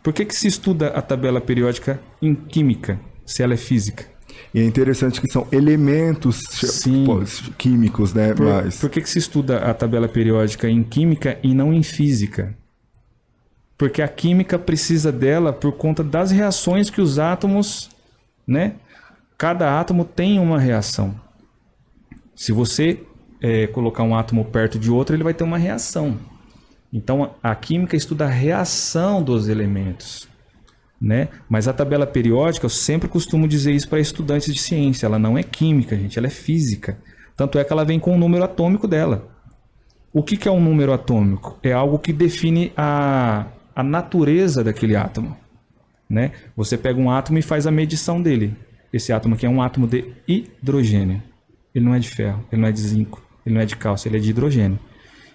Speaker 1: Por que se estuda a tabela periódica em química, se ela é física?
Speaker 2: E é interessante que são elementos químicos, né?
Speaker 1: Por que se estuda a tabela periódica em química e não em física? Porque a química precisa dela por conta das reações que os átomos, né? Cada átomo tem uma reação. Se você colocar um átomo perto de outro, ele vai ter uma reação. Então, a química estuda a reação dos elementos, né? Mas a tabela periódica, eu sempre costumo dizer isso para estudantes de ciência, ela não é química, gente, ela é física. Tanto é que ela vem com o número atômico dela. O que é um número atômico? É algo que define a natureza daquele átomo, né? Você pega um átomo e faz a medição dele. Esse átomo aqui é um átomo de hidrogênio. Ele não é de ferro, ele não é de zinco, ele não é de cálcio, ele é de hidrogênio.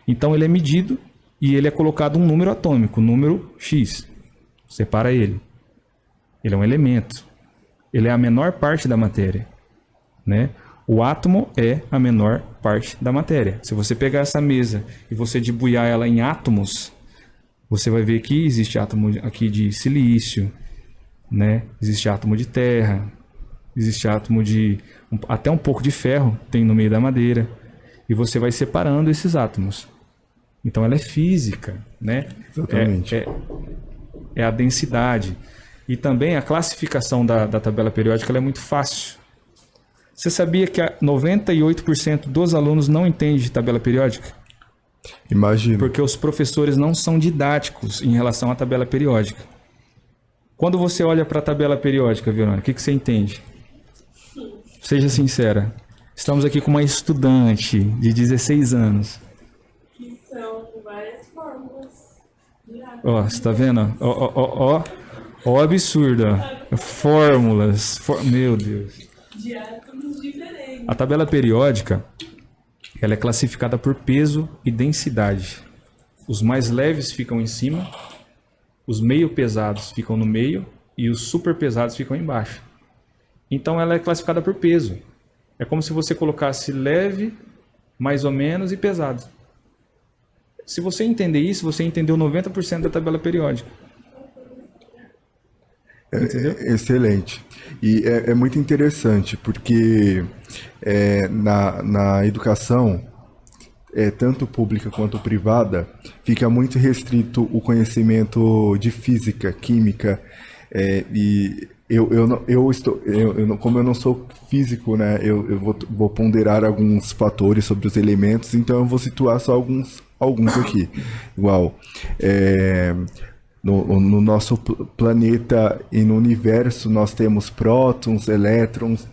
Speaker 1: Então ele é medido e ele é colocado um número atômico, número X. Separa ele. Ele é um elemento. Ele é a menor parte da matéria, né? O átomo é a menor parte da matéria. Se você pegar essa mesa e você debulhar ela em átomos, você vai ver que existe átomo aqui de silício, né? Existe átomo de terra, existe átomo de até um pouco de ferro, tem no meio da madeira, e você vai separando esses átomos. Então ela é física, né?
Speaker 2: Exatamente.
Speaker 1: É a densidade. E também a classificação da tabela periódica ela é muito fácil. Você sabia que 98% dos alunos não entendem de tabela periódica?
Speaker 2: Imagino.
Speaker 1: Porque os professores não são didáticos em relação à tabela periódica. Quando você olha para a tabela periódica, Verônica, o que você entende? Seja sincera. Estamos aqui com uma estudante de 16 anos.
Speaker 3: Que são várias fórmulas de átomo.
Speaker 1: Ó, você tá vendo? Ó o absurdo. Ó. Fórmulas. Meu Deus.
Speaker 3: De átomos diferentes.
Speaker 1: A tabela periódica, ela é classificada por peso e densidade. Os mais leves ficam em cima, os meio pesados ficam no meio e os super pesados ficam embaixo. Então ela é classificada por peso. É como se você colocasse leve, mais ou menos e pesado. Se você entender isso, você entendeu 90% da tabela periódica. Entendeu?
Speaker 2: Excelente. E é muito interessante, porque na educação, tanto pública quanto privada, fica muito restrito o conhecimento de física, química, e como eu não sou físico, né, eu vou ponderar alguns fatores sobre os elementos, então eu vou situar só alguns aqui. Igual, no nosso planeta e no universo nós temos prótons, elétrons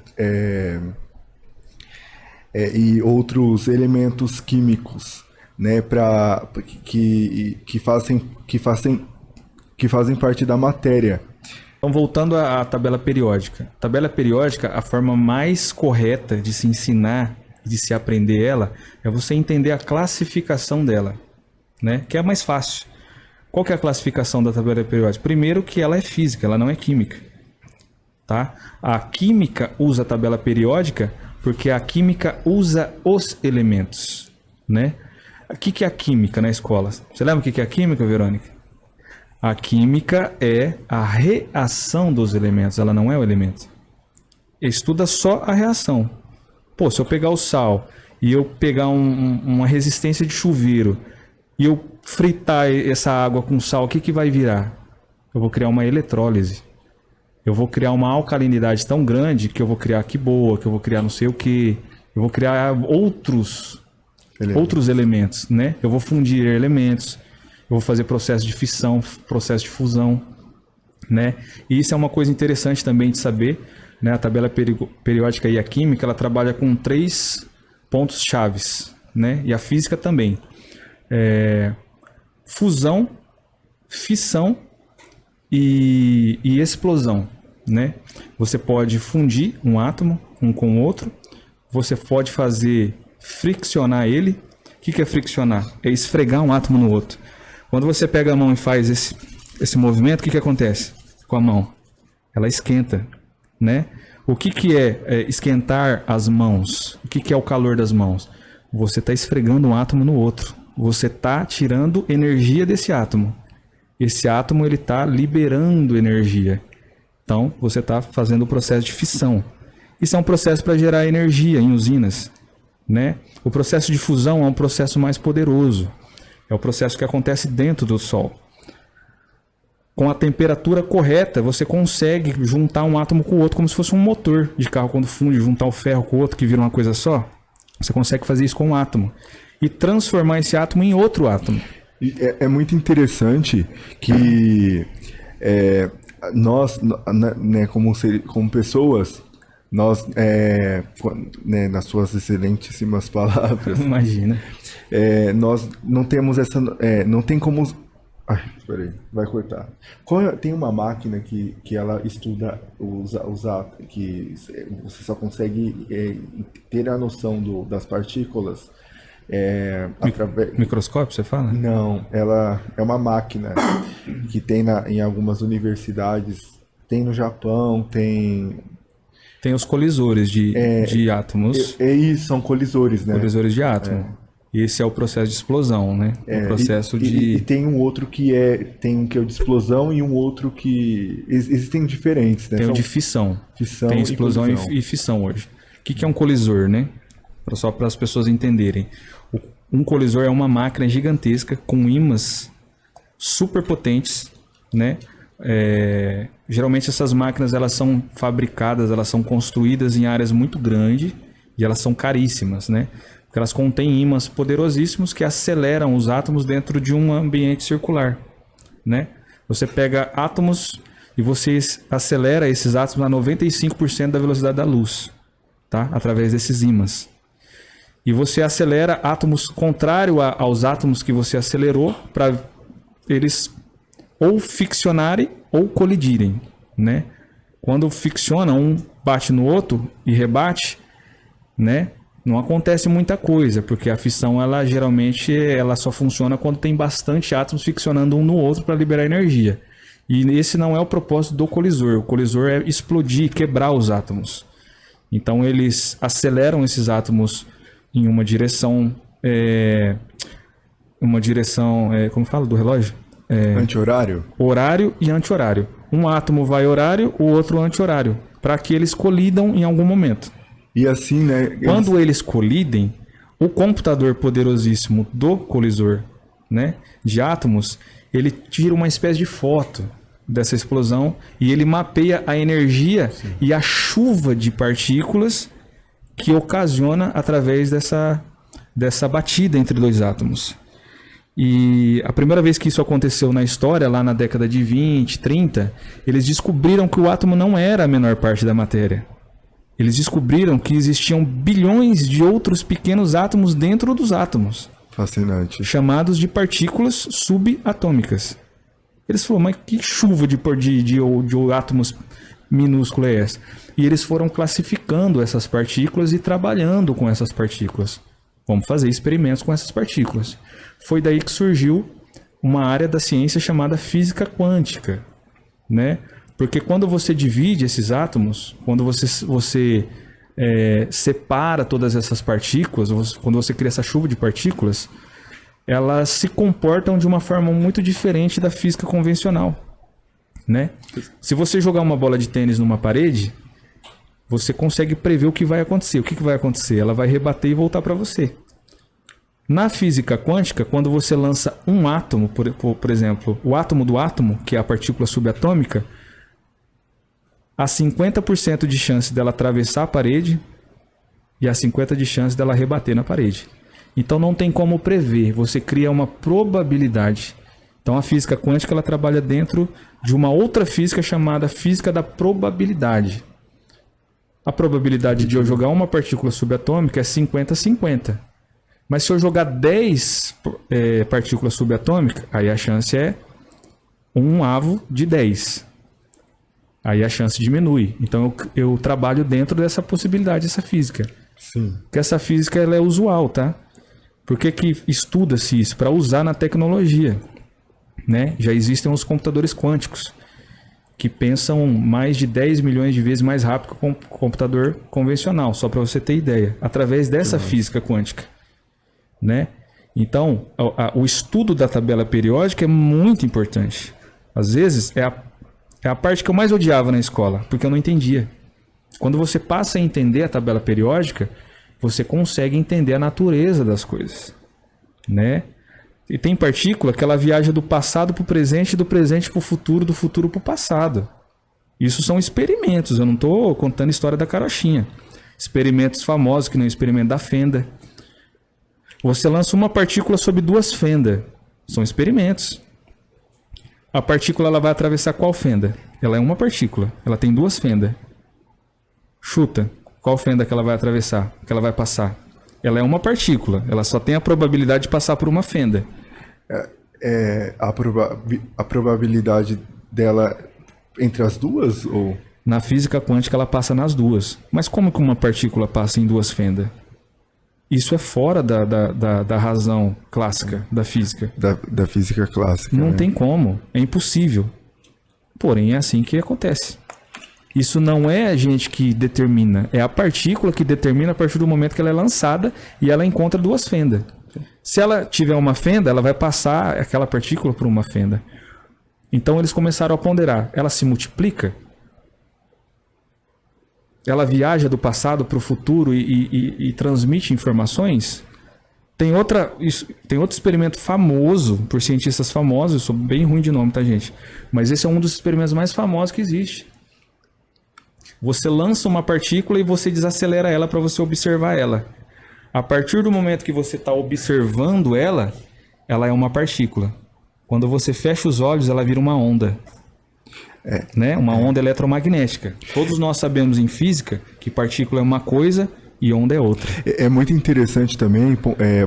Speaker 2: e outros elementos químicos, né, que fazem parte da matéria.
Speaker 1: Então, voltando à tabela periódica. Tabela periódica, a forma mais correta de se ensinar, de se aprender ela, é você entender a classificação dela, né? Que é mais fácil. Qual que é a classificação da tabela periódica? Primeiro que ela é física, ela não é química. Tá? A química usa a tabela periódica porque a química usa os elementos, né? O que é a química na escola? Você lembra o que é a química, Verônica? A química é a reação dos elementos, ela não é o elemento. Estuda só a reação. Pô, se eu pegar o sal e eu pegar uma resistência de chuveiro e eu fritar essa água com sal, o que vai virar? Eu vou criar uma eletrólise. Eu vou criar uma alcalinidade tão grande que eu vou criar quiboa, que eu vou criar não sei o que. Eu vou criar outros elementos, né? Eu vou fundir elementos. Eu vou fazer processo de fissão, processo de fusão, né? E isso é uma coisa interessante também de saber, né? A tabela periódica e a química, ela trabalha com 3 pontos chaves, né? E a física também. Fusão, fissão e explosão, né? Você pode fundir um átomo um com o outro, você pode fazer friccionar ele. O que é friccionar? É esfregar um átomo no outro. Quando você pega a mão e faz esse movimento, o que acontece com a mão? Ela esquenta, né? O que é esquentar as mãos? O que é o calor das mãos? Você está esfregando um átomo no outro. Você está tirando energia desse átomo. Esse átomo ele está liberando energia. Então, você está fazendo o processo de fissão. Isso é um processo para gerar energia em usinas, né? O processo de fusão é um processo mais poderoso. É o processo que acontece dentro do Sol. Com a temperatura correta, você consegue juntar um átomo com o outro, como se fosse um motor de carro quando funde, juntar o ferro com o outro, que vira uma coisa só. Você consegue fazer isso com um átomo. E transformar esse átomo em outro átomo.
Speaker 2: É muito interessante que nós, né, como pessoas, nós, né, nas suas excelentíssimas palavras,
Speaker 1: Imagina.
Speaker 2: nós não temos essa, não tem como, peraí, vai cortar. Tem uma máquina que ela estuda que você só consegue ter a noção das partículas através.
Speaker 1: Microscópio, você fala?
Speaker 2: Não, ela é uma máquina que tem em algumas universidades, tem no Japão, tem
Speaker 1: os colisores de átomos.
Speaker 2: Isso, são colisores, né?
Speaker 1: Colisores de átomo. Esse é o processo de explosão, né? O processo
Speaker 2: e tem um outro que é o de explosão e um outro que existem diferentes, né?
Speaker 1: Tem o
Speaker 2: São
Speaker 1: de fissão.
Speaker 2: fissão
Speaker 1: Tem
Speaker 2: e
Speaker 1: explosão
Speaker 2: colisão.
Speaker 1: e fissão hoje. O que é um colisor, né? Só para as pessoas entenderem. Um colisor é uma máquina gigantesca com ímãs super potentes, né? Geralmente essas máquinas elas são fabricadas, elas são construídas em áreas muito grandes e elas são caríssimas, né? Porque elas contêm ímãs poderosíssimos que aceleram os átomos dentro de um ambiente circular, né? Você pega átomos e você acelera esses átomos a 95% da velocidade da luz, tá? Através desses ímãs. E você acelera átomos contrário aos átomos que você acelerou para eles ou ficcionarem ou colidirem, né? Quando ficciona, um bate no outro e rebate, né? Não acontece muita coisa, porque a fissão ela geralmente ela só funciona quando tem bastante átomos ficcionando um no outro para liberar energia. E esse não é o propósito do colisor. O colisor é explodir, quebrar os átomos. Então eles aceleram esses átomos em uma direção, como fala do relógio?
Speaker 2: Anti-horário?
Speaker 1: Horário e anti-horário. Um átomo vai horário, o outro anti-horário, para que eles colidam em algum momento.
Speaker 2: E assim, né?
Speaker 1: Quando eles colidem, o computador poderosíssimo do colisor, né, de átomos, ele tira uma espécie de foto dessa explosão e ele mapeia a energia e a chuva de partículas que ocasiona através dessa batida entre dois átomos. E a primeira vez que isso aconteceu na história, lá na década de 20, 30, eles descobriram que o átomo não era a menor parte da matéria. Eles descobriram que existiam bilhões de outros pequenos átomos dentro dos átomos.
Speaker 2: Fascinante.
Speaker 1: Chamados de partículas subatômicas. Eles falaram, mas que chuva de átomos minúscula é essa? E eles foram classificando essas partículas e trabalhando com essas partículas. Vamos fazer experimentos com essas partículas. Foi daí que surgiu uma área da ciência chamada física quântica, né? Porque quando você divide esses átomos, quando você separa todas essas partículas, quando você cria essa chuva de partículas, elas se comportam de uma forma muito diferente da física convencional, né? Se você jogar uma bola de tênis numa parede, você consegue prever o que vai acontecer. O que vai acontecer? Ela vai rebater e voltar para você. Na física quântica, quando você lança um átomo, por exemplo, o átomo do átomo, que é a partícula subatômica, há 50% de chance dela atravessar a parede e há 50% de chance dela rebater na parede. Então não tem como prever, você cria uma probabilidade. Então a física quântica ela trabalha dentro de uma outra física chamada física da probabilidade. A probabilidade de eu jogar uma partícula subatômica é 50-50. Mas se eu jogar 10 partículas subatômicas, aí a chance é 1/8 de 10. Aí a chance diminui. Então eu trabalho dentro dessa possibilidade, essa física.
Speaker 2: Sim.
Speaker 1: Porque essa física ela é usual, tá? Por que estuda-se isso? Para usar na tecnologia, né? Já existem os computadores quânticos que pensam mais de 10 milhões de vezes mais rápido que o computador convencional, só para você ter ideia, através dessa física quântica, né? Então, o estudo da tabela periódica é muito importante. Às vezes, é a parte que eu mais odiava na escola, porque eu não entendia. Quando você passa a entender a tabela periódica, você consegue entender a natureza das coisas, né? E tem partícula que ela viaja do passado para o presente, do presente para o futuro, do futuro para o passado. Isso são experimentos, eu não estou contando a história da carochinha. Experimentos famosos, que nem o experimento da fenda. Você lança uma partícula sobre duas fendas. São experimentos. A partícula ela vai atravessar qual fenda? Ela é uma partícula, ela tem duas fendas. Chuta, qual fenda que ela vai atravessar, que ela vai passar? Ela é uma partícula, ela só tem a probabilidade de passar por uma fenda.
Speaker 2: A probabilidade dela entre as duas? Ou...
Speaker 1: Na física quântica ela passa nas duas. Mas como que uma partícula passa em duas fendas? Isso é fora da razão clássica da física.
Speaker 2: Da física clássica.
Speaker 1: Não
Speaker 2: né?
Speaker 1: tem como, é impossível. Porém, é assim que acontece. Isso não é a gente que determina, é a partícula que determina a partir do momento que ela é lançada e ela encontra duas fendas. Se ela tiver uma fenda, ela vai passar aquela partícula por uma fenda. Então eles começaram a ponderar. Ela se multiplica? Ela viaja do passado para o futuro e transmite informações? Tem outro experimento famoso, por cientistas famosos, eu sou bem ruim de nome, tá, gente? Mas esse é um dos experimentos mais famosos que existe. Você lança uma partícula e você desacelera ela para você observar ela. A partir do momento que você está observando ela, ela é uma partícula. Quando você fecha os olhos, ela vira uma onda. Né? Uma onda eletromagnética. Todos nós sabemos em física que partícula é uma coisa e onda é outra.
Speaker 2: É muito interessante também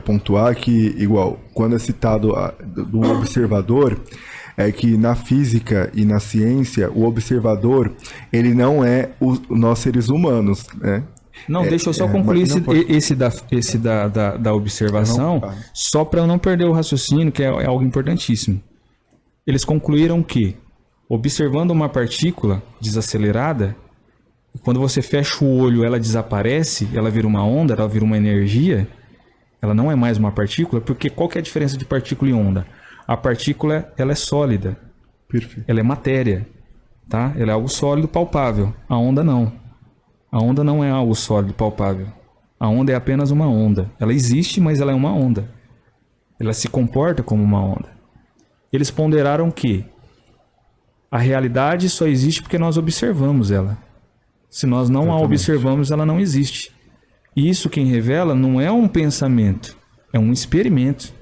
Speaker 2: pontuar que, igual, quando é citado do observador, é que na física e na ciência, o observador, ele não é nós seres humanos, né?
Speaker 1: Não, deixa eu só concluir esse da observação, só para eu não perder o raciocínio, que é algo importantíssimo. Eles concluíram que, observando uma partícula desacelerada, quando você fecha o olho, ela desaparece, ela vira uma onda, ela vira uma energia, ela não é mais uma partícula, porque qual que é a diferença de partícula e onda? A partícula, ela é sólida.
Speaker 2: Perfeito.
Speaker 1: Ela é matéria, tá? Ela é algo sólido, palpável. A onda não. A onda não é algo sólido, palpável. A onda é apenas uma onda. Ela existe, mas ela é uma onda. Ela se comporta como uma onda. Eles ponderaram que a realidade só existe porque nós observamos ela. Se nós não a observamos, ela não existe. E isso quem revela não é um pensamento, é um experimento.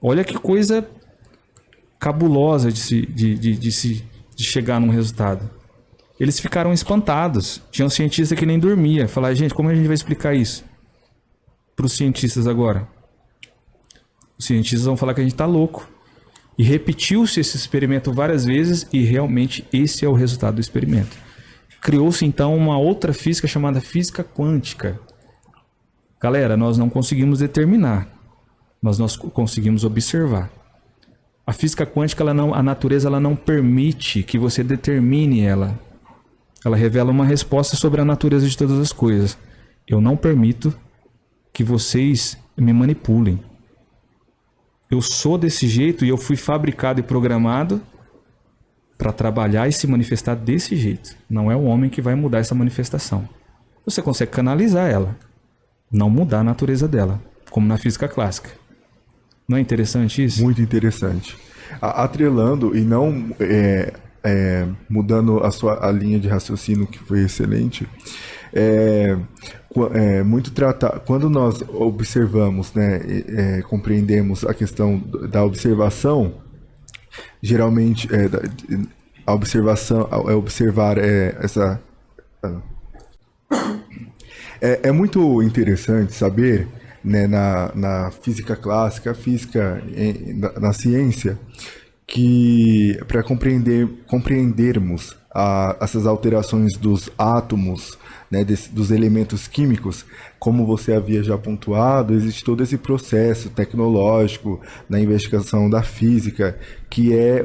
Speaker 1: Olha que coisa cabulosa de chegar num resultado. Eles ficaram espantados. Tinha um cientista que nem dormia. Falar, gente, como a gente vai explicar isso para os cientistas agora? Os cientistas vão falar que a gente está louco. E repetiu-se esse experimento várias vezes e realmente esse é o resultado do experimento. Criou-se então uma outra física chamada física quântica. Galera, nós não conseguimos determinar, mas nós conseguimos observar. A física quântica, a natureza ela não permite que você determine ela. Ela revela uma resposta sobre a natureza de todas as coisas. Eu não permito que vocês me manipulem. Eu sou desse jeito e eu fui fabricado e programado para trabalhar e se manifestar desse jeito. Não é o homem que vai mudar essa manifestação. Você consegue canalizar ela, não mudar a natureza dela, como na física clássica. Não é interessante isso?
Speaker 2: Muito interessante. Atrelando e não mudando a linha de raciocínio, que foi excelente, quando nós observamos, né, compreendemos a questão da observação, geralmente a observação observar essa é muito interessante saber, né, na física clássica, na ciência, que para compreendermos essas alterações dos átomos, né, dos elementos químicos, como você havia já pontuado, existe todo esse processo tecnológico na investigação da física, que é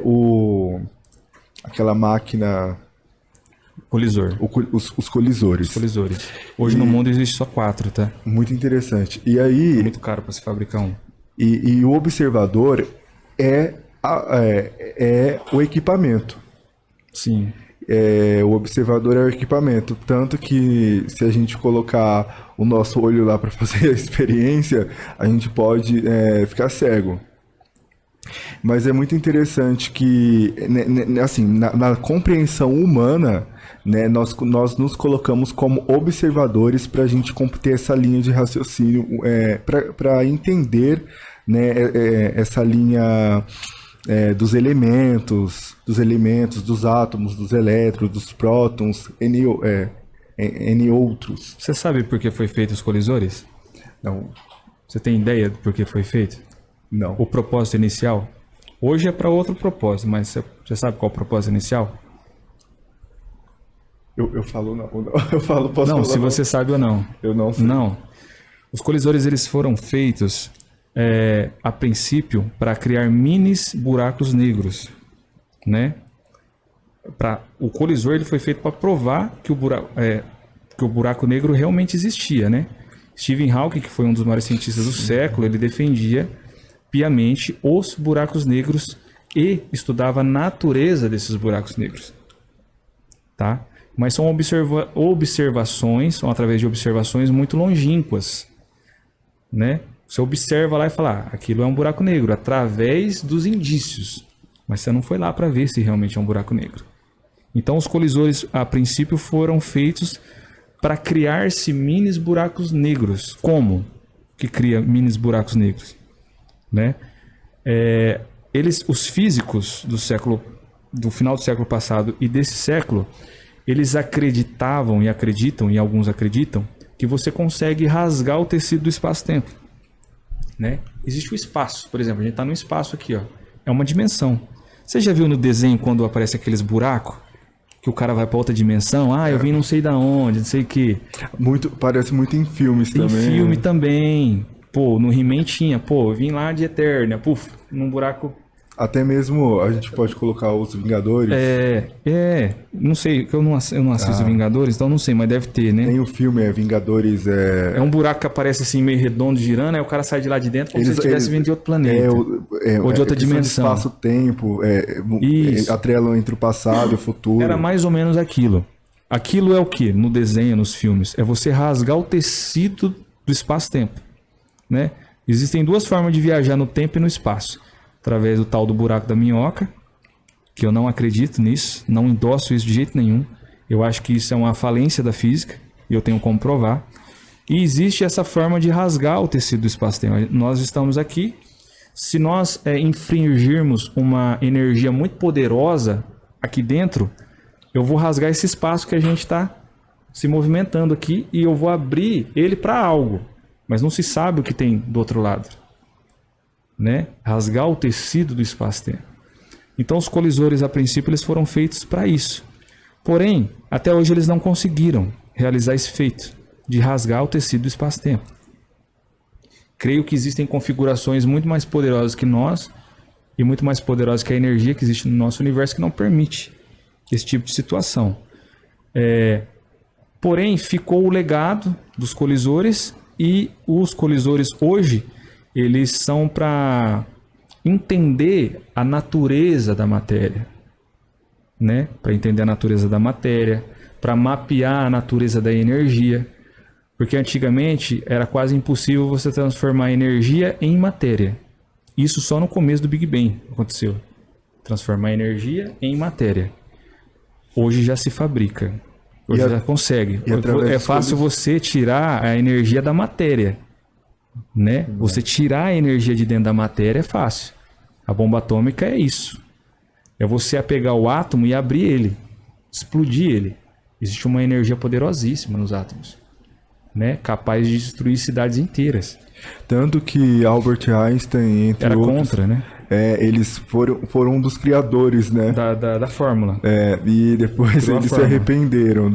Speaker 2: aquela máquina...
Speaker 1: Colisor.
Speaker 2: Os colisores.
Speaker 1: Os colisores. Hoje no mundo existe só 4, tá?
Speaker 2: Muito interessante. E aí...
Speaker 1: É muito caro para se fabricar um.
Speaker 2: E o observador é o equipamento.
Speaker 1: Sim.
Speaker 2: O observador é o equipamento. Tanto que se a gente colocar o nosso olho lá para fazer a experiência, a gente pode ficar cego. Mas é muito interessante que, assim, na compreensão humana, né, nós nos colocamos como observadores para a gente ter essa linha de raciocínio, para entender, né, essa linha dos elementos, dos átomos, dos elétrons, dos prótons, N outros.
Speaker 1: Você sabe por que foi feito os colisores?
Speaker 2: Não.
Speaker 1: Você tem ideia do porquê foi feito?
Speaker 2: Não.
Speaker 1: O propósito inicial? Hoje é para outro propósito, mas você sabe qual é o propósito inicial?
Speaker 2: Eu falo não. Eu falo, posso
Speaker 1: não,
Speaker 2: falar
Speaker 1: se você sabe ou não.
Speaker 2: Eu não sei.
Speaker 1: Não. Os colisores eles foram feitos a princípio para criar minis buracos negros, né? O colisor ele foi feito para provar que o buraco negro realmente existia, né? Stephen Hawking, que foi um dos maiores cientistas do século, ele defendia piamente os buracos negros e estudava a natureza desses buracos negros. Tá? Mas são observações, são através de observações muito longínquas, né? Você observa lá e fala, aquilo é um buraco negro, através dos indícios. Mas você não foi lá para ver se realmente é um buraco negro. Então os colisores, a princípio, foram feitos para criar-se minis buracos negros. Como que cria minis buracos negros? Né? Os físicos do final do século passado e desse século, eles acreditavam e acreditam, e alguns acreditam, que você consegue rasgar o tecido do espaço-tempo. Né? Existe o espaço, por exemplo, a gente está no espaço aqui, ó. É uma dimensão. Você já viu no desenho quando aparece aqueles buracos? Que o cara vai para outra dimensão? Eu vim não sei da onde, não sei o quê.
Speaker 2: Parece muito em filmes também.
Speaker 1: Em filme também. Pô, no He-Man tinha. Pô, eu vim lá de Eternia. Puf, num buraco...
Speaker 2: Até mesmo a gente pode colocar os Vingadores.
Speaker 1: Não sei, eu não assisto Vingadores, então não sei, mas deve ter, né?
Speaker 2: Tem o filme, Vingadores...
Speaker 1: É um buraco que aparece assim, meio redondo, girando, aí o cara sai de lá de dentro como se estivesse vindo de outro planeta. Ou de outra dimensão.
Speaker 2: Espaço-tempo, atrelam entre o passado e o futuro.
Speaker 1: Era mais ou menos aquilo. Aquilo é o que? No desenho, nos filmes. É você rasgar o tecido do espaço-tempo. Né? Existem duas formas de viajar no tempo e no espaço. Através do tal do buraco da minhoca, que eu não acredito nisso, não endosso isso de jeito nenhum. Eu acho que isso é uma falência da física, e eu tenho como provar. E existe essa forma de rasgar o tecido do espaço-tempo. Nós estamos aqui, se nós infringirmos uma energia muito poderosa aqui dentro, eu vou rasgar esse espaço que a gente está se movimentando aqui, e eu vou abrir ele para algo, mas não se sabe o que tem do outro lado. Né? Rasgar o tecido do espaço-tempo. Então os colisores, a princípio, eles foram feitos para isso. Porém, até hoje eles não conseguiram realizar esse feito de rasgar o tecido do espaço-tempo. Creio que existem configurações muito mais poderosas que nós e muito mais poderosas que a energia que existe no nosso universo que não permite esse tipo de situação. Porém, ficou o legado dos colisores, e os colisores hoje eles são para entender a natureza da matéria, né? Para entender a natureza da matéria, para mapear a natureza da energia, porque antigamente era quase impossível você transformar energia em matéria. Isso só no começo do Big Bang aconteceu. Transformar energia em matéria. Hoje já se fabrica. Hoje já consegue. É fácil você tirar a energia da matéria. Né? Você tirar a energia de dentro da matéria é fácil. A bomba atômica é isso. É você pegar o átomo e abrir ele, explodir ele. Existe uma energia poderosíssima nos átomos, né? Capaz de destruir cidades inteiras.
Speaker 2: Tanto que Albert Einstein, entre
Speaker 1: era
Speaker 2: outros,
Speaker 1: contra, né?
Speaker 2: Eles foram um dos criadores, né?
Speaker 1: Da fórmula.
Speaker 2: E depois eles se arrependeram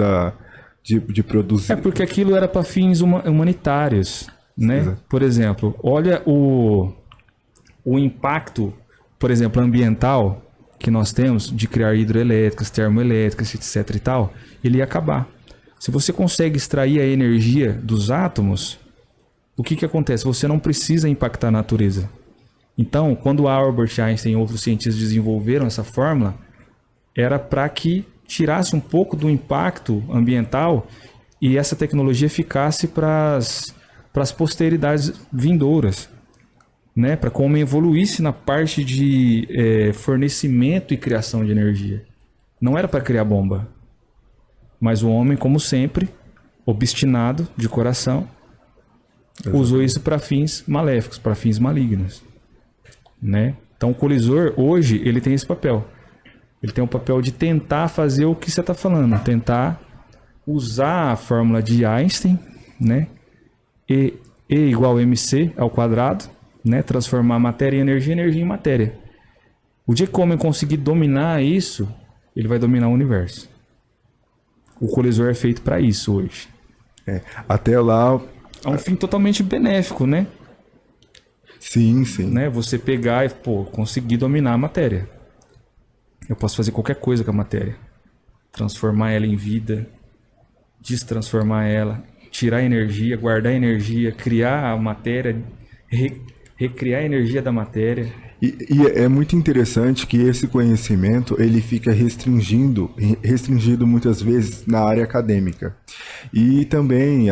Speaker 2: de produzir.
Speaker 1: Porque aquilo era para fins humanitários. Né?
Speaker 2: Exato.
Speaker 1: Por exemplo, olha o impacto, por exemplo, ambiental que nós temos de criar hidroelétricas, termoelétricas, etc. e tal, ele ia acabar. Se você consegue extrair a energia dos átomos, o que acontece? Você não precisa impactar a natureza. Então, quando Albert Einstein e outros cientistas desenvolveram essa fórmula, era para que tirasse um pouco do impacto ambiental e essa tecnologia ficasse para as posteridades vindouras, né? Para como evoluísse na parte de fornecimento e criação de energia. Não era para criar bomba, mas o homem, como sempre, obstinado de coração, usou isso para fins maléficos, para fins malignos, né? Então o colisor hoje ele tem esse papel. Ele tem o papel de tentar fazer o que você está falando, tentar usar a fórmula de Einstein, né? E igual mc ao quadrado, né? Transformar matéria em energia, energia em matéria. O dia que o homem conseguir dominar isso, ele vai dominar o universo. O colisor é feito para isso hoje.
Speaker 2: Até lá...
Speaker 1: É um fim totalmente benéfico, né?
Speaker 2: Sim, sim.
Speaker 1: Né? Você pegar e conseguir dominar a matéria. Eu posso fazer qualquer coisa com a matéria. Transformar ela em vida, destransformar ela, tirar energia, guardar energia, criar a matéria, recriar a energia da matéria.
Speaker 2: E é muito interessante que esse conhecimento ele fica restringido muitas vezes na área acadêmica. E também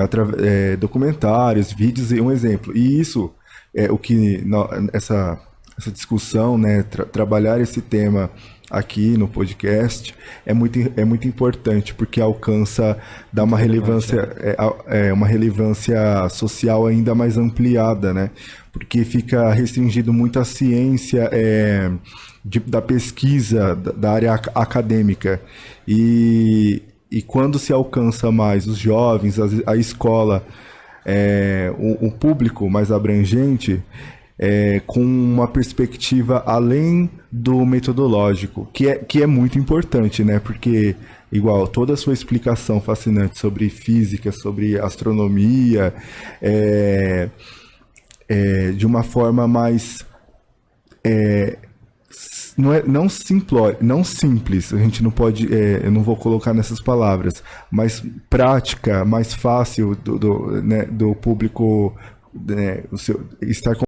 Speaker 2: documentários, vídeos, um exemplo. E isso é o que essa discussão, né, trabalhar esse tema aqui no podcast é muito importante, porque alcança, dá uma relevância, uma relevância social ainda mais ampliada, né? Porque fica restringido muito à ciência da pesquisa, da área acadêmica. E quando se alcança mais os jovens, a escola, o público mais abrangente, com uma perspectiva além do metodológico, que é muito importante, né? Porque, igual, toda a sua explicação fascinante sobre física, sobre astronomia, de uma forma mais não simples, a gente não pode, eu não vou colocar nessas palavras, mas prática, mais fácil do público, né, estar